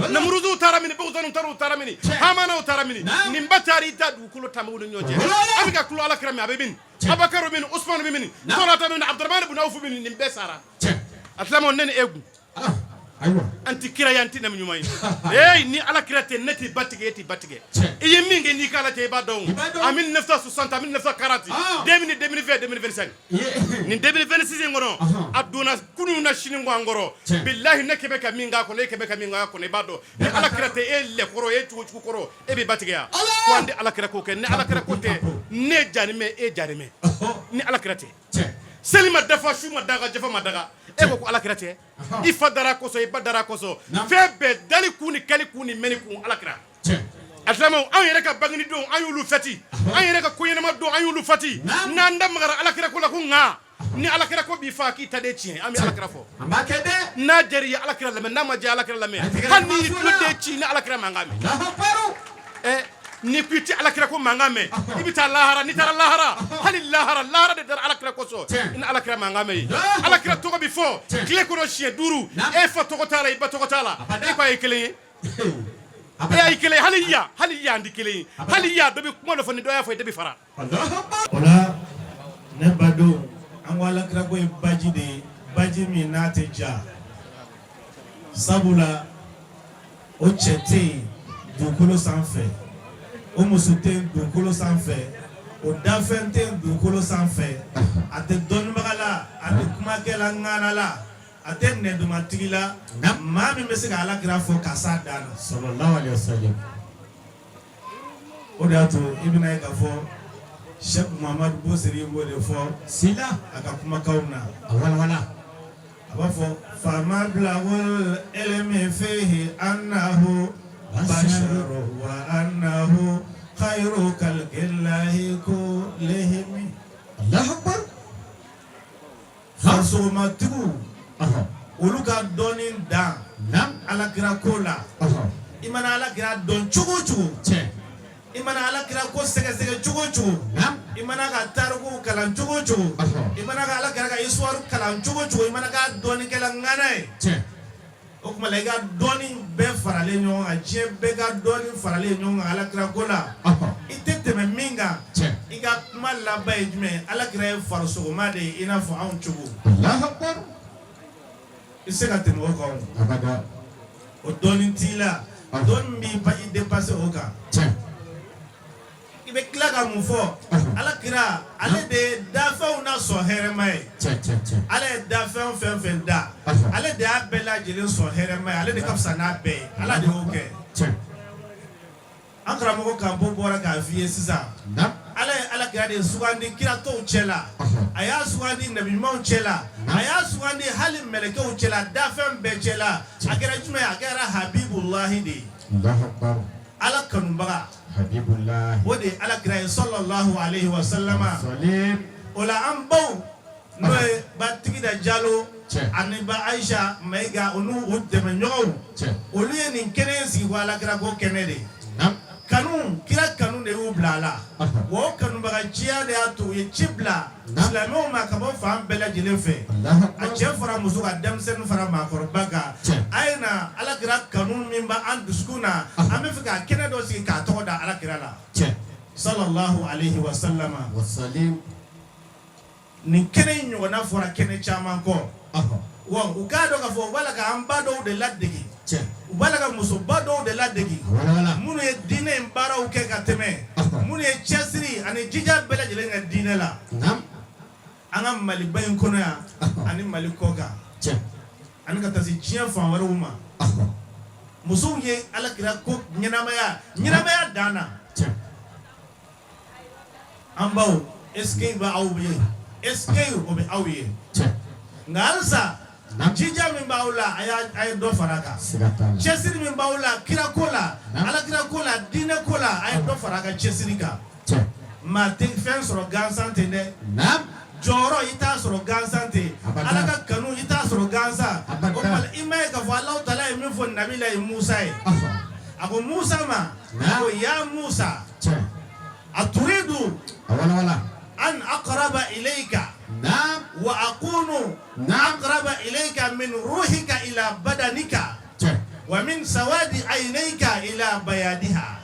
namuruzuw taara mini bugutaniw taara mini hamanaw taara mini nin ba taara i da dugukolo tamaw ni ɲɔgɔn cɛ a bɛ ka kulo ala kira min a bɛ mini abubakar bɛ mini usman bɛ mini tɔlata bɛ mini abdurahman ibn awf bɛ mini nin bɛɛ sara a tilama ne ni e gun an tɛ kira ye an tɛ nabi ɲuman ye ni ala kira tɛ ne t'i ba tigɛ e t'i ba tigɛ i ye min kɛ n'i k'ala tɛ i b'a dɔn en 1960 en 1940 2020 2025 nin 2026 in kɔnɔ a donna kunun na sini ko an kɔrɔ bilahi ne kɛ bɛ ka min k'a kɔnɔ e kɛ bɛ ka min k'a kɔnɔ i b'a dɔn ni ala kira tɛ e lɛkɔrɔ e cogo kɔrɔ e b'i ba tigɛ ya ko an tɛ ala kira ko kɛ ni ala kira ko tɛ ne jarimɛ e jarimɛ ni ala kira tɛ seli ma dafa su ma daga jafa ma daga e ko ala kira tɛ i fa dara kosɔn i ba dara kosɔn fɛn bɛɛ dali kun ni kɛli kun ni mɛni kun ala kira a tilama anw yɛrɛ ka bangeni don an y'olu fɛti an yɛrɛ ka koɲɛnama don an y'olu fati n'an da magara ala kira ko la ko nka ni ala kira ko b'i fa k'i ta de tiɲɛ an bɛ ala kira fɔ n'a jɛri ye ala kira lamɛn n'a ma jɛ ala kira lamɛn hali n'i y'i tulo den ci ni ala kira mankan mɛn ni ko i tɛ ala kira ko mankan mɛn i bɛ taa lahara n'i taara lahara hali lahara de taara ala kira kosɔn i ni ala kira mankan mɛn ye ala kira tɔgɔ bɛ fɔ tile kɔnɔ siɲɛ 5 e fa tɔgɔ t'a la i ba tɔgɔ t'a la e ko a ye kelen ye e ay kele haliya andi kele haliya do be kuma do fani do ya fay de bi fara
ola ne bado an wala kira ko baji mi na te ja sabula o chete dukolo sanfɛ o muso tɛ dukolo sanfɛ o dafɛn tɛ dukolo sanfɛ a tɛ dɔnnibaga la a tɛ kumakɛla ŋana la a tɛ nɛdumatigi la maa min bɛ se ka alakira fɔ ka s'a dan na sallallahu alaihi wasallam o de y'a to i bɛna ye k'a fɔ Sheikh Muhammad Bosiri b'o de fɔ sila a ka kumakanw na a walawala a b'a fɔ fama bilawul ilmi fihi annahu basharu wa annahu khayru khalqillahi kullihim Allahu akbar farsomatigiw olu ka dɔnni dan alakira ko la i mana alakira dɔn cogo o cogo i mana alakira ko sɛgɛsɛgɛ cogo o cogo i mana ka tariku kalan cogo o cogo i mana ka alakira ka histoire kalan cogo o cogo i mana ka dɔnnikɛla ŋana ye o tuma la i ka dɔnni bɛɛ faralen ɲɔgɔn kan diɲɛ bɛɛ ka dɔnni faralen ɲɔgɔn kan alakira ko la i tɛ tɛmɛ min kan i ka kuma laban ye jumɛn alakira ye farisogoma de ye i n'a fɔ anw cogo i se ka tɛmɛ o kan o dɔnni t'i la dɔnni b'i i dépassé o kan i bɛ tila ka mun fɔ alakira ale de ye dafɛnw na sɔn hɛrɛma ye ale ye dafɛn fɛn fɛn da ale de y'a bɛɛ lajɛlen sɔn hɛrɛma ye ale de ka fisa n'a bɛɛ ye ala de y'o kɛ an karamɔgɔ Kanpo bɔra k'a f'i ye sisan ala ye alakira de sugandi kira tɔw cɛ la a y'a sugandi nabiɲumanw cɛ la a y'a sugandi hali mɛlɛkɛw cɛ la dafɛn bɛɛ cɛ la a kɛra jumɛn ye a kɛra habibulahi de ye ala kanubaga o de ye alakira ye sallallahu alaihi wa sallama o la an baw n'o ye ba Tigida Jalo ani ba Aisha Mayiga o n'u dɛmɛɲɔgɔnw olu ye nin kɛnɛ in sigi ko alakira ko kɛnɛ de kanu kira kanu de y'u bila a la wa o kanubagaciya de y'a to u ye ci bila silamɛw ma ka bɔ fan bɛɛ lajɛlen fɛ a cɛ fara muso ka denmisɛnnin fara maakɔrɔba kan a ye na alakira kanu min b'an dusukun na an bɛ fɛ ka kɛnɛ dɔ sigi k'a tɔgɔ da alakira la sallallahu alaihi wa sallama nin kɛnɛ in ɲɔgɔnna fɔra kɛnɛ caman kɔ wa u k'a dɔn k'a fɔ u b'a la ka an ba dɔw de ladege u b'a la ka musoba dɔw de ladege minnu ye diinɛ in baaraw kɛ ka tɛmɛ minnu ye cɛsiri ani jija bɛɛ lajɛlen ka diinɛ la an ka Maliba in kɔnɔ yan ani Mali kɔ kan ani ka taa se diɲɛ fan wɛrɛw ma musow ye alakira ko ɲɛnamaya dan na an baw est-ce que bɛ aw ye est-ce que o bɛ aw ye nka halisa jija min b'aw la a ye dɔ fara a kan cɛsiri min b'aw la kira ko la alakira ko la diinɛ ko la a ye dɔ fara a kan cɛsiri kan maa tɛ fɛn sɔrɔ gansan ten dɛ jɔyɔrɔ i t'a sɔrɔ gansan ten ala ka kanu i t'a sɔrɔ gansan o tuma i ma ye k'a fɔ Alahu Taala ye min fɔ nabila ye Musa ye a ko Musa ma a ko ya Musa a turidu an aqraba ilayka wa akunu aqraba ilayka min ruhika ila badanika wa min sawadi aynayka ila bayadiha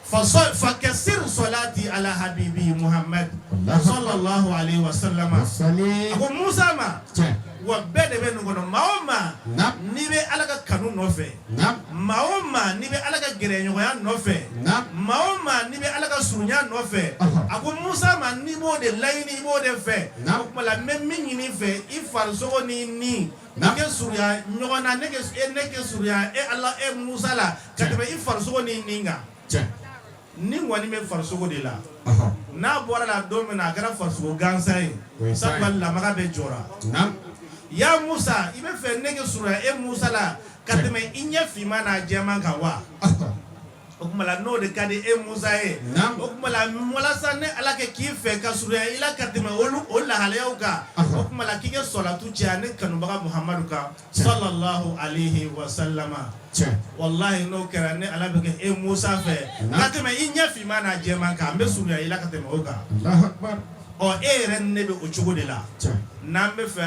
فكسر صلاتي على حبيبي محمد صلى الله عليه وسلم أقول موسى ما وبدأ بيننا ما نبي على كانون نوفي ما نبي على كجرينيويا نوفي ما نبي على كسرنيا نوفي أقول موسى ما نبو de laini ibo de fe أقول la même mini fe ifarso ni nege surya nyona nege surya Allah Musa la katebe ifarso ni ninga ni wani me farsogo de la n'a bɔra la don min na a kɛra farsogo gansan ye sabula lamaga bɛ jɔra ya Musa i bɛ fɛ nege surunya Musa la ka tɛmɛ i ɲɛ finman n'a jɛman kan wa o tuma la n'o de ka di Musa ye o tuma la walasa ne Ala kɛ k'i fɛ ka surunya i la ka tɛmɛ o lahalayaw kan o tuma la k'i kɛ sɔlatu caya ne kanubaga Muhamadu kan sallallahu alaihi wa sallama wallahi n'o kɛra ne Ala bɛ kɛ Musa fɛ ka tɛmɛ i ɲɛ finman n'a jɛman kan n bɛ surunya i la ka tɛmɛ o kan ɔ e yɛrɛ ne bɛ o cogo de la n'an bɛ fɛ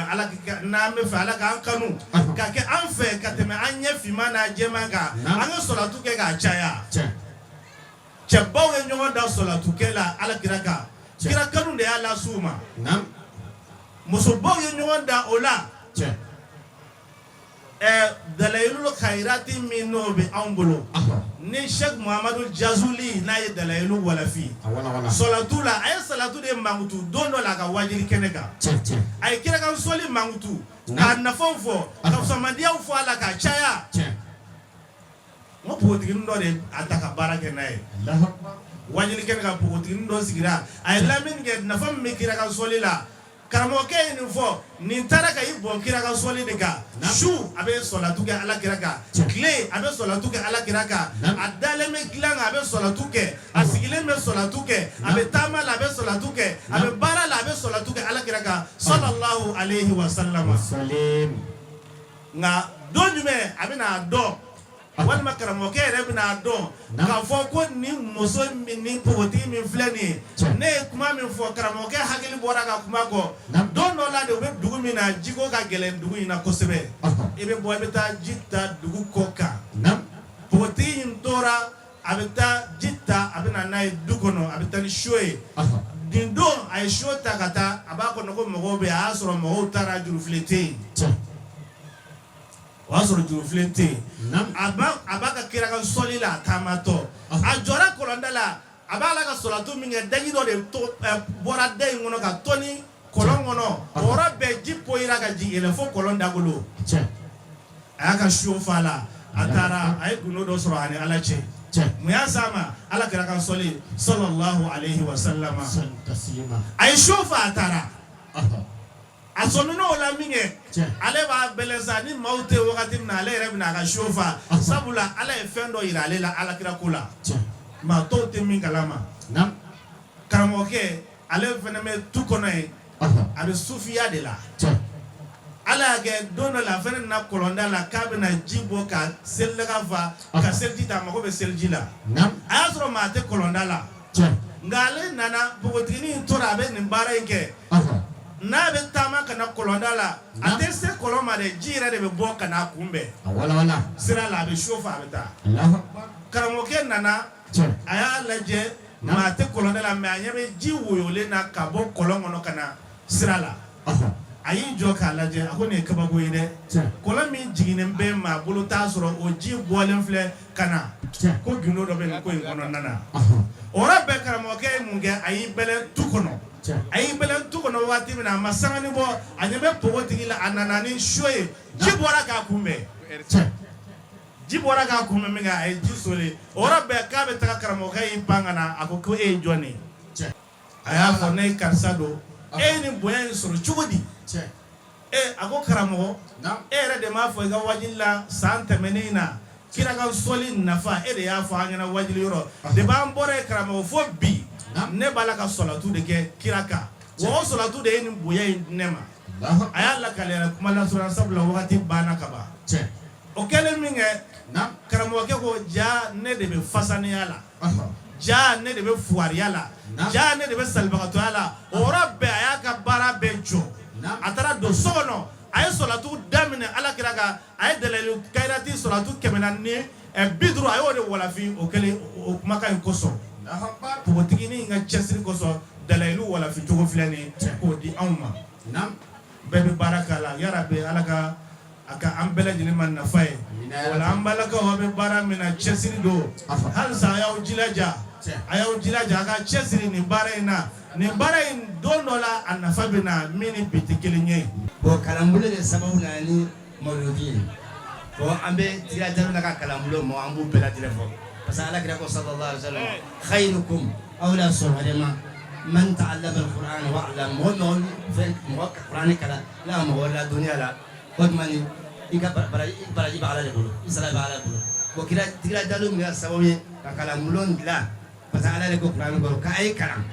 ala k'an kanu ka kɛ an fɛ ka tɛmɛ an ɲɛ finman n'a jɛman kan an ka salatu kɛ k'a caya cɛbaw ye ɲɔgɔn da salatu kɛ la alakira kan kira kanu de y'a las'u ma musobaw ye ɲɔgɔn da o la dalailul khairati min n'o bɛ anw bolo ni Sheikh Muhammadu Jazuli n'a ye dalailul walafi salatu la a ye salatu de mankutu don dɔ la a ka wajiri kɛnɛ kan a ye kira kan sɔli mankutu k'a nafaw fɔ ka fusamaadiyaw fɔ a la k'a caya n ko pogotiginin dɔ de a ta ka baara kɛ n'a ye wajiri kɛnɛ kan pogotiginin dɔ sigira a ye lamini kɛ nafa min bɛ kira kan sɔli la karamɔgɔkɛ ye nin fɔ nin taara ka i bɔn kira ka sɔli de kan su a bɛ salatu kɛ alakira kan tile a bɛ salatu kɛ alakira kan a dalen bɛ dilan kan a bɛ salatu kɛ a sigilen bɛ salatu kɛ a bɛ taama la a bɛ salatu kɛ a bɛ baara la a bɛ salatu kɛ alakira kan sallallahu alayhi wa sallam nka don jumɛn a bɛ n'a dɔn walima karamɔgɔkɛ yɛrɛ bɛ n'a dɔn k'a fɔ ko nin muso min ni npogotigi min filɛ nin ye ne ye kuma min fɔ karamɔgɔkɛ hakili bɔra ka kuma kɔ don dɔ la de u bɛ dugu min na jiko ka gɛlɛn dugu in na kosɛbɛ i bɛ bɔ i bɛ taa ji ta dugu kɔ kan npogotigi in tora a bɛ taa ji ta a bɛ na n'a ye du kɔnɔ a bɛ taa ni so ye nin don a ye so ta ka taa a b'a kɔnɔ ko mɔgɔw bɛ yen a y'a sɔrɔ mɔgɔw taara jurufile tɛ yen o y'a sɔrɔ jurufile tɛ yen a b'a ka kira kan sɔli la a taamatɔ a jɔra kɔlɔnda la a b'a la ka salatu min kɛ daji dɔ de bɔra da in kɔnɔ ka tɔni kɔlɔn kɔnɔ o yɔrɔ bɛɛ ji poyira ka jigin yɛlɛ fo kɔlɔn dagolo a y'a ka siyo fa la a taara a ye gundo dɔ sɔrɔ a ni ala cɛ mun y'a s'a ma ala kira kan sɔli sallallahu alayhi wa sallam a ye siyo fa a taara a sɔmin'o la min kɛ ale b'a bɛlɛn sa ni maaw tɛ wagati min na ale yɛrɛ bɛna a ka siyo fa sabula ala ye fɛn dɔ yira ale la alakira ko la maa tɔw tɛ min kalama karamɔgɔkɛ ale fana bɛ tu kɔnɔ yen a bɛ sufiya de la ala y'a kɛ don dɔ la a fana nana kɔlɔnda la k'a bɛna ji bɔ ka selidaga fa ka seliji ta a mago bɛ seliji la a y'a sɔrɔ maa tɛ kɔlɔnda la nka ale nana npogotiginin in tora a bɛ nin baara in kɛ n'a bɛ taama ka na kɔlɔnda la a tɛ se kɔlɔn ma dɛ ji yɛrɛ de bɛ bɔ ka n'a kunbɛn sira la a bɛ so fa a bɛ taa karamɔgɔkɛ nana a y'a lajɛ maa tɛ kɔlɔnda la mɛ a ɲɛ bɛ ji woyolen na ka bɔ kɔlɔn kɔnɔ ka na sira la a y'i jɔ k'a lajɛ a ko nin ye kabako ye dɛ kɔlɔn min jiginnen bɛ maa bolo t'a sɔrɔ o ji bɔlen filɛ ka na ko gindo dɔ bɛ nin ko in kɔnɔna na o yɔrɔ bɛɛ karamɔgɔkɛ ye mun kɛ a y'i bɛlɛn tu kɔnɔ a y'i bɛlɛn tu kɔnɔ waati min na a ma sangani bɔ a ɲɛ bɛ npogotigi la a nana ni so ye ji bɔra k'a kunbɛn ji bɔra k'a kunbɛn min kɛ a ye ji soli o yɔrɔ bɛɛ k'a bɛ taga karamɔgɔkɛ y'i pan ka na a ko e ye jɔn ye a y'a fɔ ne ye karisa don e ye nin bonya in sɔrɔ cogo di a ko karamɔgɔ e yɛrɛ de m'a fɔ i ka wajili la san tɛmɛnen na kira ka sɔli nafa e de y'a fɔ an ɲɛna wajili yɔrɔ de b'an bɔra ye karamɔgɔ fo bi ne b'a la ka salatu de kɛ kira kan wa o salatu de ye nin bonya in ne ma a y'a lakale kuma la sɔrɔ sabula wagati banna ka ban o kɛlen min kɛ karamɔgɔkɛ ko ja ne de bɛ fasaniya la ja ne de bɛ fuwariya la ja ne de bɛ salibagatɔya la o yɔrɔ bɛɛ a y'a ka baara bɛɛ jɔ a taara don so kɔnɔ a ye salatu daminɛ alakira kan a ye dalailul kairati salatu 450 a y'o de walafin o kɛlen o kumakan in kosɔn npogotiginin ka cɛsiri kosɔn dalailu walafin cogo filɛ nin ye k'o di anw ma bɛɛ bɛ baara k'a la yarabi ala ka a ka an bɛɛ lajɛlen ma nafa ye wala an balakaw a bɛ baara min na cɛsiri don halisa a y'aw jilaja a ka cɛsiri nin baara in na nin baara in don dɔ la a nafa bɛ na min ni bi tɛ kelen ye.
bon kalanbolo de sababu na ni mawludi ye bon an bɛ tigajalo na ka kalanbolo mɔ an b'u bɛɛ lajɛlen fɔ parce que alakira ko sallallahu alaihi wa sallam khairukum aw la sɔrɔma man ta'allama al-Qur'an wa 'allama mɔgɔ kuranɛ kalan n'a mɔgɔ la dɔnniya la o tuma ni i ka baraji bɛ ala de bolo i sara bɛ ala de bolo bon tigajalo min kɛra sababu ye ka kalanbolo dilan parce que ala de ko kuranɛ kɔrɔ k'a ye kalan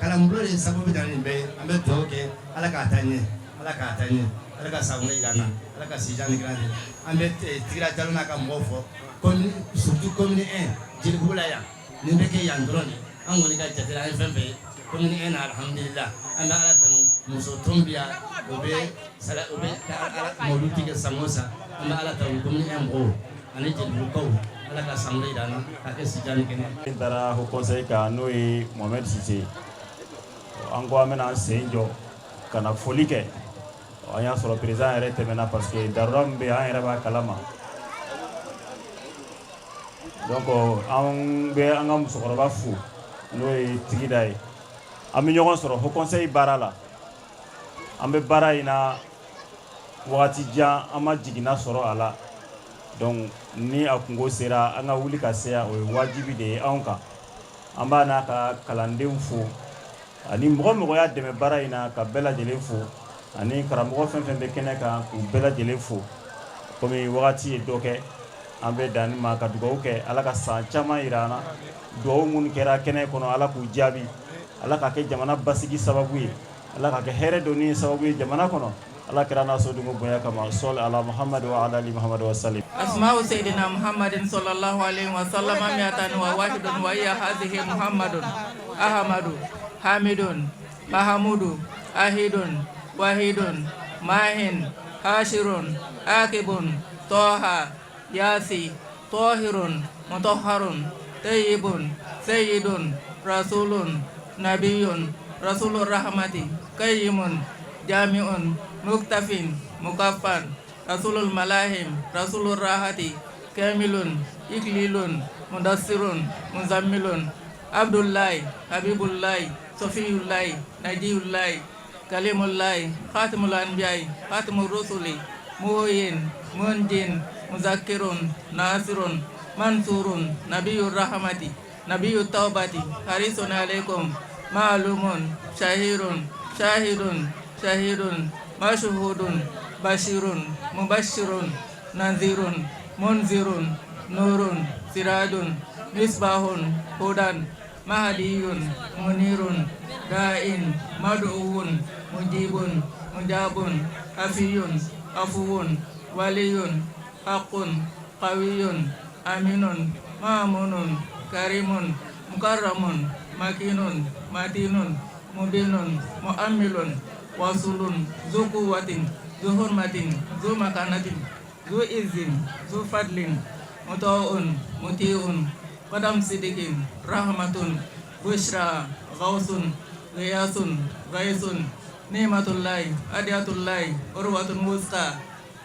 kalanbolo de sababu da nin bɛɛ an bɛ dugawu kɛ ala k'a taa ɲɛ ala k'a taa ɲɛ ala ka safunɛ jira an na ala ka sijan ni gilan an bɛ tigajalo n'a ka mɔgɔw fɔ commune surtout commune 1 Jelikubu la yan nin bɛ kɛ yan dɔrɔn de an kɔni ka jate la an ye fɛn fɛn ye commune 1 na alhamdulillah an bɛ ala tanu muso tombia obe sala obe ala moluti ke samosa ama ala taw comme embo ani jeli ko ala ka samle dana ka ke sijani kene
dara ho conseil ka no e Mohamed Cissé an ko amena senjo kana folike an y'a sɔrɔ président yɛrɛ tɛmɛna parce que darura min bɛ an yɛrɛ b'a kalama donc an bɛ an ka musokɔrɔba fo n'o ye Tigida ye an bɛ ɲɔgɔn sɔrɔ Haut Conseil baara la an bɛ baara in na wagati jan an ma jiginna sɔrɔ a la donc ni a kungo sera an ka wuli ka se yan o ye wajibi de ye anw kan an b'a n'a ka kalandenw fo ani mɔgɔ mɔgɔ y'a dɛmɛ baara in na ka bɛɛ lajɛlen fo ani karamɔgɔ fɛn fɛn bɛ kɛnɛ kan k'u bɛɛ lajɛlen fo komi wagati ye dɔ kɛ an bɛ danni ma ka dugawu kɛ ala ka san caman yira an na dugawu minnu kɛra kɛnɛ kɔnɔ ala k'u jaabi ala ka kɛ jamana basigi sababu ye ala ka kɛ hɛrɛ donni sababu ye jamana kɔnɔ ala kɛra n'a sɔdunko bonya kama sɔli ala muhammad wa ala ali muhammad wa salim
asma'u sayyidina muhammadin sallallahu alaihi wa sallam mi'atan wa wahidun wa hiya hadhihi muhammadun ahmadu hamidun mahamudu ahidun wahidun mahin hashirun akibun toha yasi tohirun mutahharun tayyibun sayyidun rasulun nabiyun rasulur rahmati qayyimun jami'un muktafin mukaffan rasulul malahim rasulur rahati kamilun iklilun mudassirun muzammilun abdullahi habibullahi sofiyullahi najiyullahi kalimullahi khatimul anbiya'i khatimur rusuli muhyin munjin muzakkirun nasirun mansurun nabiyur rahmati nabiyut taubati harisun alaikum ma'lumun syahirun syahidun syahidun masyhudun bashirun mubashirun nazirun munzirun nurun siradun misbahun hudan mahdiyun munirun da'in mad'uun mujibun mujabun afiyun afuun waliyun haqqun qawiyun aminun ma'munun karimun mukarramun makinun matinun mubinun mu'ammilun wasulun zu quwwatin zu hurmatin zu makanatin zu izin zu fadlin muta'un muti'un qadam sidikin rahmatun bushra ghausun ghiyasun ghaisun ni'matullahi adiyatullahi urwatun wusta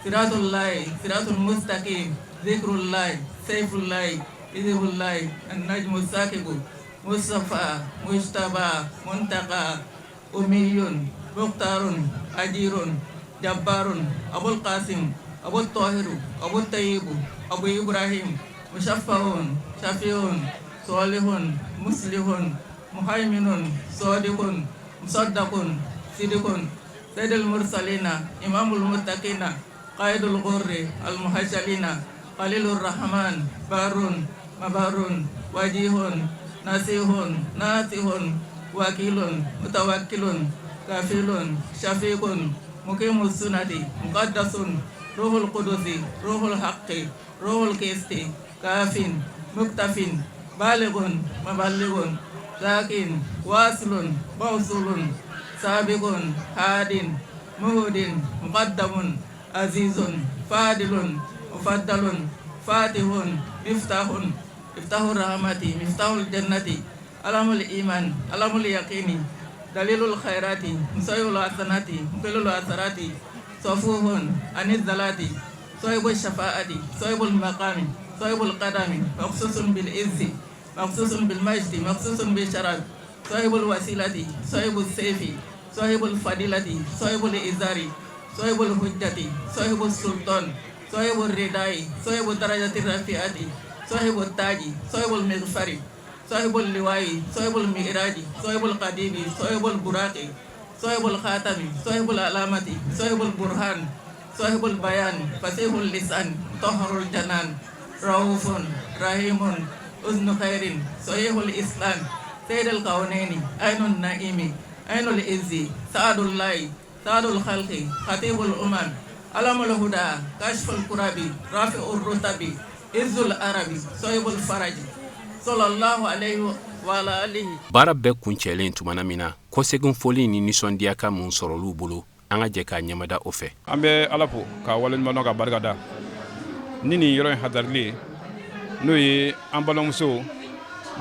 siratullahi siratul mustaqim zikrullahi sayfullahi idhullahi an-najmus saqibu mustafa mujtaba muntaka umiyun mukhtarun ajirun jabbarun abul qasim abul tahiru abul tayyibu abu ibrahim mushaffaun syafiun solihun muslihun muhaiminun sadiqun musaddaqun sidikun sayyidul mursalina imamul muttaqina qaidul ghurri al muhajjalina qalilur rahman barun mabarun wajihun nasihun natihun wakilun mutawakkilun kafilun syafiqun muqimus sunati muqaddasun ruhul qudusi ruhul haqqi ruhul kisti kafin muktafin balighun maballighun zakin wasilun mawsulun sabiqun hadin muhudin muqaddamun azizun fadilun mufaddalun fatihun miftahun miftahur rahmati miftahul jannati alamul iman alamul yaqini dalilul khairati musayul hasanati mukilul asarati sofuhun aniz zalati sohibul syafaati sohibul maqami sohibul qadami maqsusun bil izzi maqsusun bil majdi maqsusun bil syaraf sohibul wasilati sohibul seifi sohibul fadilati sohibul izari sohibul hujjati sohibul sultan sohibul ridai sohibul darajatir rafiati sohibul taji sohibul mighfari sohibul liwai sohibul mi'raji sohibul qadibi sohibul buraqi sohibul khatami sohibul alamati sohibul burhan sohibul bayan fasihul lisan toharul janan raufun rahimun uznu khairin sohibul islam sayyidul kaunaini ainun naimi ainul izzi sa'adul lai sa'adul khalqi khatibul umam alamul huda kashful kurabi rafi'ur rutabi izzul arabi sohibul faraji sallallahu alaihi wa alihi
baara bɛɛ kuncɛlen tumana min na kɔsegin foli ni nisɔndiya ka mun sɔrɔlu bolo an ka jɛ k'a ɲɛmada o fɛ.
An bɛ Ala fo ka waleɲuman dɔn ka barika da ni nin yɔrɔ in hadarili n'o ye an balimamuso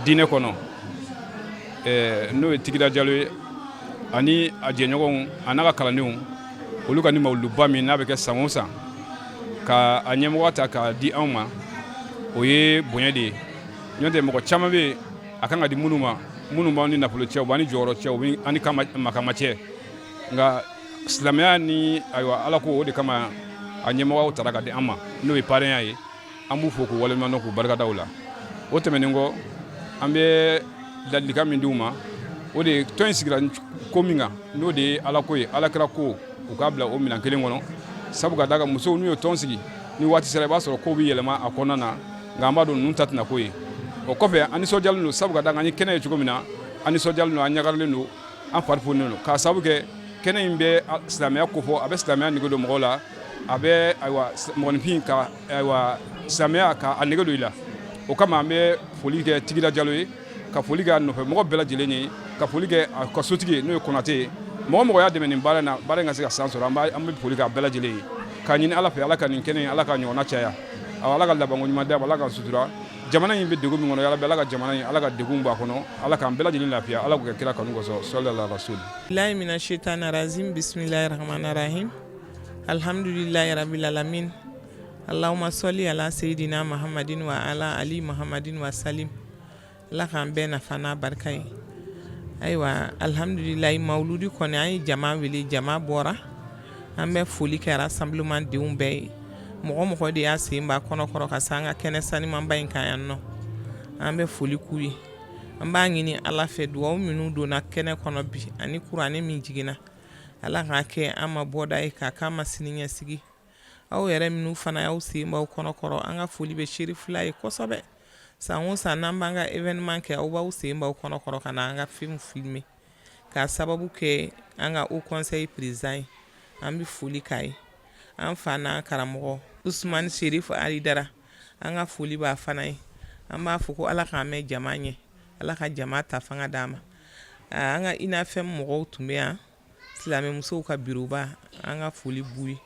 diinɛ kɔnɔ n'o ye Tigida Jalo ye ani a jɛɲɔgɔnw a n'a ka kalandenw olu ka ni mawuluba min n'a bɛ kɛ san o san ka a ɲɛmɔgɔ ta k'a di anw ma o ye bonya de ye n'o tɛ mɔgɔ caman bɛ yen a kan ka di minnu ma minnu b'an ni nafolo cɛ u b'an ni jɔyɔrɔ cɛ u bɛ an ni makama cɛ nka silamɛya ni ayiwa Ala ko o de kama a ɲɛmɔgɔw taara ka di an ma n'o ye parenya ye an b'u fo k'u waleɲuman dɔn k'u barikada o la o tɛmɛnen kɔ an bɛ ladilikan min di u ma o de ye tɔn in sigira ko min kan n'o de ye Ala ko ye Alakira ko u k'a bila o minɛn kelen kɔnɔ sabu ka da kan musow n'u ye tɔn sigi ni waati sera i b'a sɔrɔ kow bɛ yɛlɛma a kɔnɔna na nka an b'a dɔn ninnu ta tɛna ko ye o kɔfɛ an nisɔndiyalen don sabu ka da kan an ye kɛnɛ ye cogo min na an nisɔndiyalen don an ɲagarilen don an fari fununen don k'a sabu kɛ kɛnɛ in bɛ silamɛya kofɔ a bɛ silamɛya nege don mɔgɔw la a bɛ ayiwa mɔgɔninfin ka ayiwa silamɛya ka a nege don i la o kama an bɛ foli kɛ Tigida Jalo ye ka foli kɛ a nɔfɛ mɔgɔ bɛɛ lajɛlen ye ka foli kɛ a ka sotigi ye n'o ye Konate ye mɔgɔ mɔgɔ y'a dɛmɛ nin baara in na baara in ka se ka san sɔrɔ an bɛ foli kɛ a bɛɛ lajɛlen ye k'a ɲini Ala fɛ Ala ka nin kɛnɛ in Ala ka ɲɔgɔnna caya Ala ka labanko ɲuman d'a ma Ala ka sutura jamana in bɛ degun min kɔnɔ yarabi Ala ka jamana in Ala ka degun bɔ a kɔnɔ Ala k'an bɛɛ lajɛlen lafiya Ala k'o kɛ kira kanu kɔsɔn sallallahu alaihi wasallam.
Billahi minash shaitani rajim bismillahir rahmanir rahim alhamdulillahi rabbil alamin Allahumma salli ala sayidina Muhammadin wa ala ali Muhammadin wa salim. Ala k'an bɛɛ nafa n'a barika ye ayiwa alhamdulillahi mawludi kɔni an ye jama wele jama bɔra an bɛ foli kɛ rassemblement denw bɛɛ ye mɔgɔ mɔgɔ de y'a sen b'a kɔnɔkɔrɔ ka se an ka kɛnɛ sanimanba in kan yan nɔ an bɛ foli k'u ye an b'a ɲini Ala fɛ dugawu minnu donna kɛnɛ kɔnɔ bi ani kuranɛ min jiginna Ala k'a kɛ an ma bɔda ye k'a k'an ma siniɲɛsigi aw yɛrɛ minnu fana y'aw sen b'aw kɔnɔkɔrɔ an ka foli bɛ Serifula ye kosɛbɛ san o san n'an b'an ka événement kɛ aw b'aw sen b'aw kɔnɔkɔrɔ ka na an ka film filmer k'a sababu kɛ an ka Haut Conseil président ye an bɛ foli k'a ye an fa n'an karamɔgɔ Usmani Serif Alidara an ka foli b'a fana ye an b'a fɔ ko Ala k'an mɛn jama ɲɛ Ala ka jama ta fanga d'a ma an ka INAFEM mɔgɔw tun bɛ yan silamɛmusow ka bureauba an ka foli b'u ye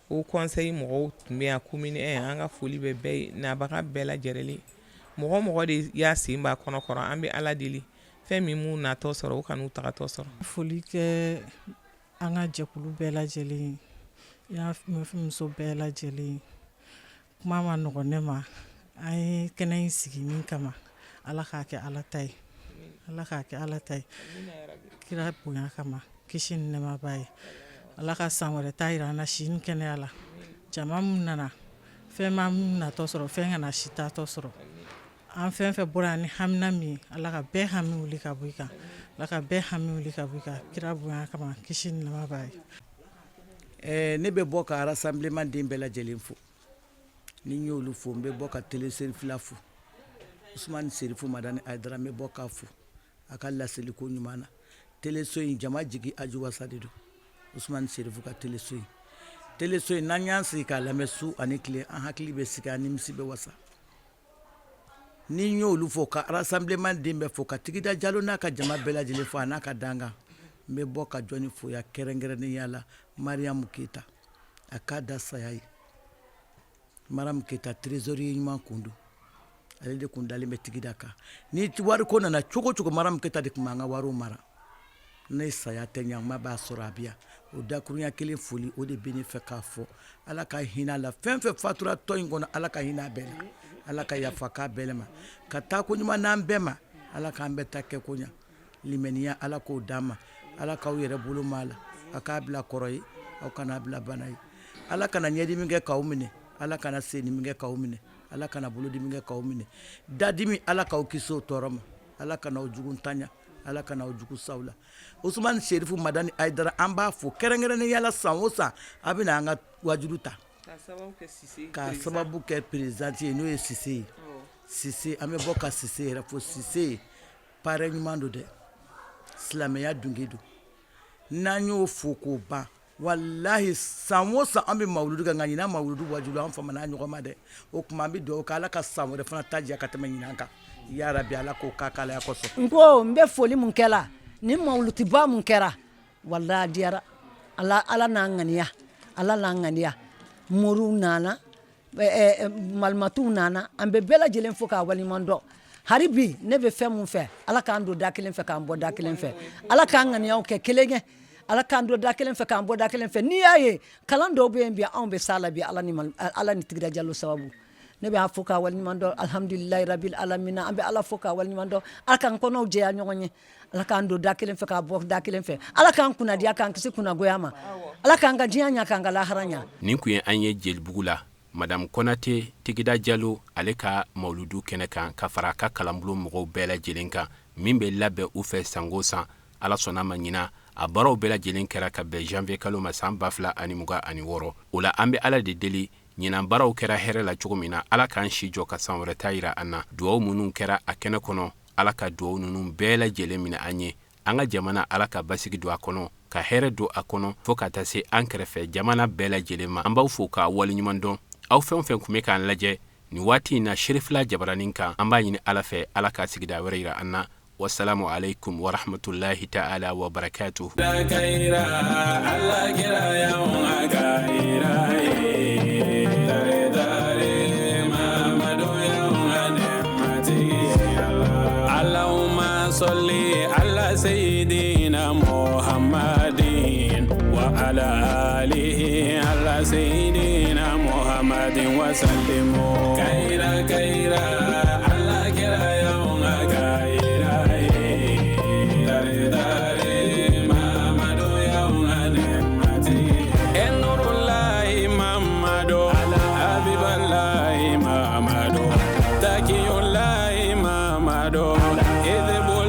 Haut Conseil mɔgɔw tun bɛ yan commune 1 an ka foli bɛ bɛɛ ye nabaga bɛɛ lajɛlen mɔgɔ mɔgɔ de y'a sen b'a kɔnɔkɔrɔ an bɛ Ala deli fɛn min m'u natɔ sɔrɔ o kan'u tagatɔ sɔrɔ.
Foli kɛ an ka jɛkulu bɛɛ lajɛlen y'a muso bɛɛ lajɛlen kuma ma nɔgɔn ne ma an ye kɛnɛ in sigi min kama Ala k'a kɛ Ala ta ye Ala k'a kɛ Ala ta ye kira bonya kama kisi ni nɛɛma b'a ye Ala ka san wɛrɛ ta yira an na si ni kɛnɛya la jama min nana fɛn ma min natɔ sɔrɔ fɛn kana si tatɔ sɔrɔ an fɛn fɛn bɔra ani hamina min ye Ala ka bɛɛ hami wuli ka bɔ i kan Ala ka bɛɛ hami wuli ka bɔ i kan kira bonya kama kisi ni nɛɛma b'a ye.
Ne bɛ bɔ ka rassemblement den bɛɛ lajɛlen fo ni n y'olu fo n bɛ bɔ ka télé Serifula fo Usmani Serifu Madani Aidara n bɛ bɔ k'a fo a ka laseliko ɲuman na télé so in jama jigi aju wasa de don Usmani Serifu ka télé so in n'an y'an sigi k'a lamɛn su ani tile an hakili bɛ sigi an nimisi bɛ wasa ni n y'olu fo ka rassemblement den bɛɛ fo ka Tigida Jalo n'a ka jama bɛɛ lajɛlen fo a n'a ka dankan n bɛ bɔ ka jɔnni foya kɛrɛnkɛrɛnnenya la Mariamu Keyita a k'a da saya ye Mariamu Keyita trésorier ɲuman kun don ale de kun dalen bɛ Tigida kan ni wari ko nana cogo cogo Mariamu Keyita de kun b'an ka wariw mara ne saya tɛ ɲakuma b'a sɔrɔ a bi yan o dakurunya kelen foli o de bɛ ne fɛ k'a fɔ Ala ka hinɛ a la fɛn fɛn fatura tɔ in kɔnɔ Ala ka hinɛ a bɛɛ la Ala ka yafa k'a bɛɛ ma ka taa ko ɲuman n'an bɛɛ ma Ala k'an bɛɛ ta kɛ ko ɲa limaniya Ala k'o d'an ma Ala k'aw yɛrɛ bolo ma la a k'a bila kɔrɔ ye aw kana bila bana ye Ala kana ɲɛdimi kɛ k'aw minɛ Ala kana senimi kɛ k'aw minɛ Ala kana bolodimi kɛ k'aw minɛ dadimi Ala k'aw kisi o tɔɔrɔ ma Ala kana aw jugu ntanya Ala kana aw jugu saw la Usmani Serifu Madani Aidara an b'a fo kɛrɛnkɛrɛnnenya la san o san a bɛna an ka wajulu ta k'a sababu kɛ président ye n'o ye Sise ye Sise an bɛ bɔ ka Sise yɛrɛ fo Sise parrain ɲuman don dɛ silamɛya dunge don n'an y'o fo k'o ban wallahi san o san an bɛ mawuludu kɛ nka ɲinan mawuludu wajulu an fama n'a ɲɔgɔn ma dɛ o tuma an bɛ dugawu kɛ Ala ka san wɛrɛ fana ta diya ka tɛmɛ ɲinan kan ya Rabbi Ala k'o k'a kalaya kosɔn.
N ko n bɛ foli mun kɛla ni mauluti ba mun kɛra wallahi diyara ala n'a ŋaniya muru nana malmatu nana an bɛ bɛɛ lajɛlen fo k'a waliɲuman dɔn hari bi ne bɛ fɛn mun fɛ ala k'an don da kelen fɛ k'an bɔ da kelen fɛ ala k'an ŋaniyaw kɛ kelen ye ala k'an don da kelen fɛ k'an bɔ da kelen fɛ n'i y'a ye kalan dɔw bɛ yen bi anw bɛ s'a la bi ala ni Tigida Jallow sababu ne bɛ a fo k'a waliɲuman dɔn alhamdulilahi rabil alamina an bɛ ala fo k'a waliɲuman dɔn ala k'an kɔnɔw jɛya ɲɔgɔn ye ala k'an don da kelen fɛ k'a bɔ da kelen fɛ ala k'an kunnadiya k'an kisi kunnagoya ma ala k'an ka diɲɛ ɲa k'an ka lahara ɲa.
nin kun ye an ye Jelibugu la madame Konate Tigida Jallow ale ka mawuludu kɛnɛ kan ka fara a ka kalanbulon mɔgɔw bɛɛ lajɛlen kan min bɛ labɛn u fɛ sango san ala sɔnna ma ɲina a baaraw bɛɛ lajɛlen kɛra ka bɛn janvier kalo ma san 2026 o la an bɛ ala de deli ɲinan baaraw kɛra hɛrɛ la cogo min na ala k'an si jɔ ka san wɛrɛ ta yira an na duwawu minnu kɛra a kɛnɛ kɔnɔ ala ka duwawu ninnu bɛɛ lajɛlen minɛ an ye an ka jamana ala ka basigi don a kɔnɔ ka hɛrɛ don a kɔnɔ fo ka taa se an kɛrɛfɛ jamana bɛɛ lajɛlen ma an b'aw fo k'a waleɲuman dɔn aw fɛn fɛn kun bɛ k'an lajɛ nin waati in na Serifila jabaranin kan an b'a ɲini ala fɛ ala ka sigida wɛrɛ yira an na wassalamu alaikum wa rahmatullahi ta'ala wa barakatuh. Allahumma salli ala sayyidina Muhammadin wa ala alihi ala sayyidina Muhammadin wa sallimu kaira Allah kira ya Mamado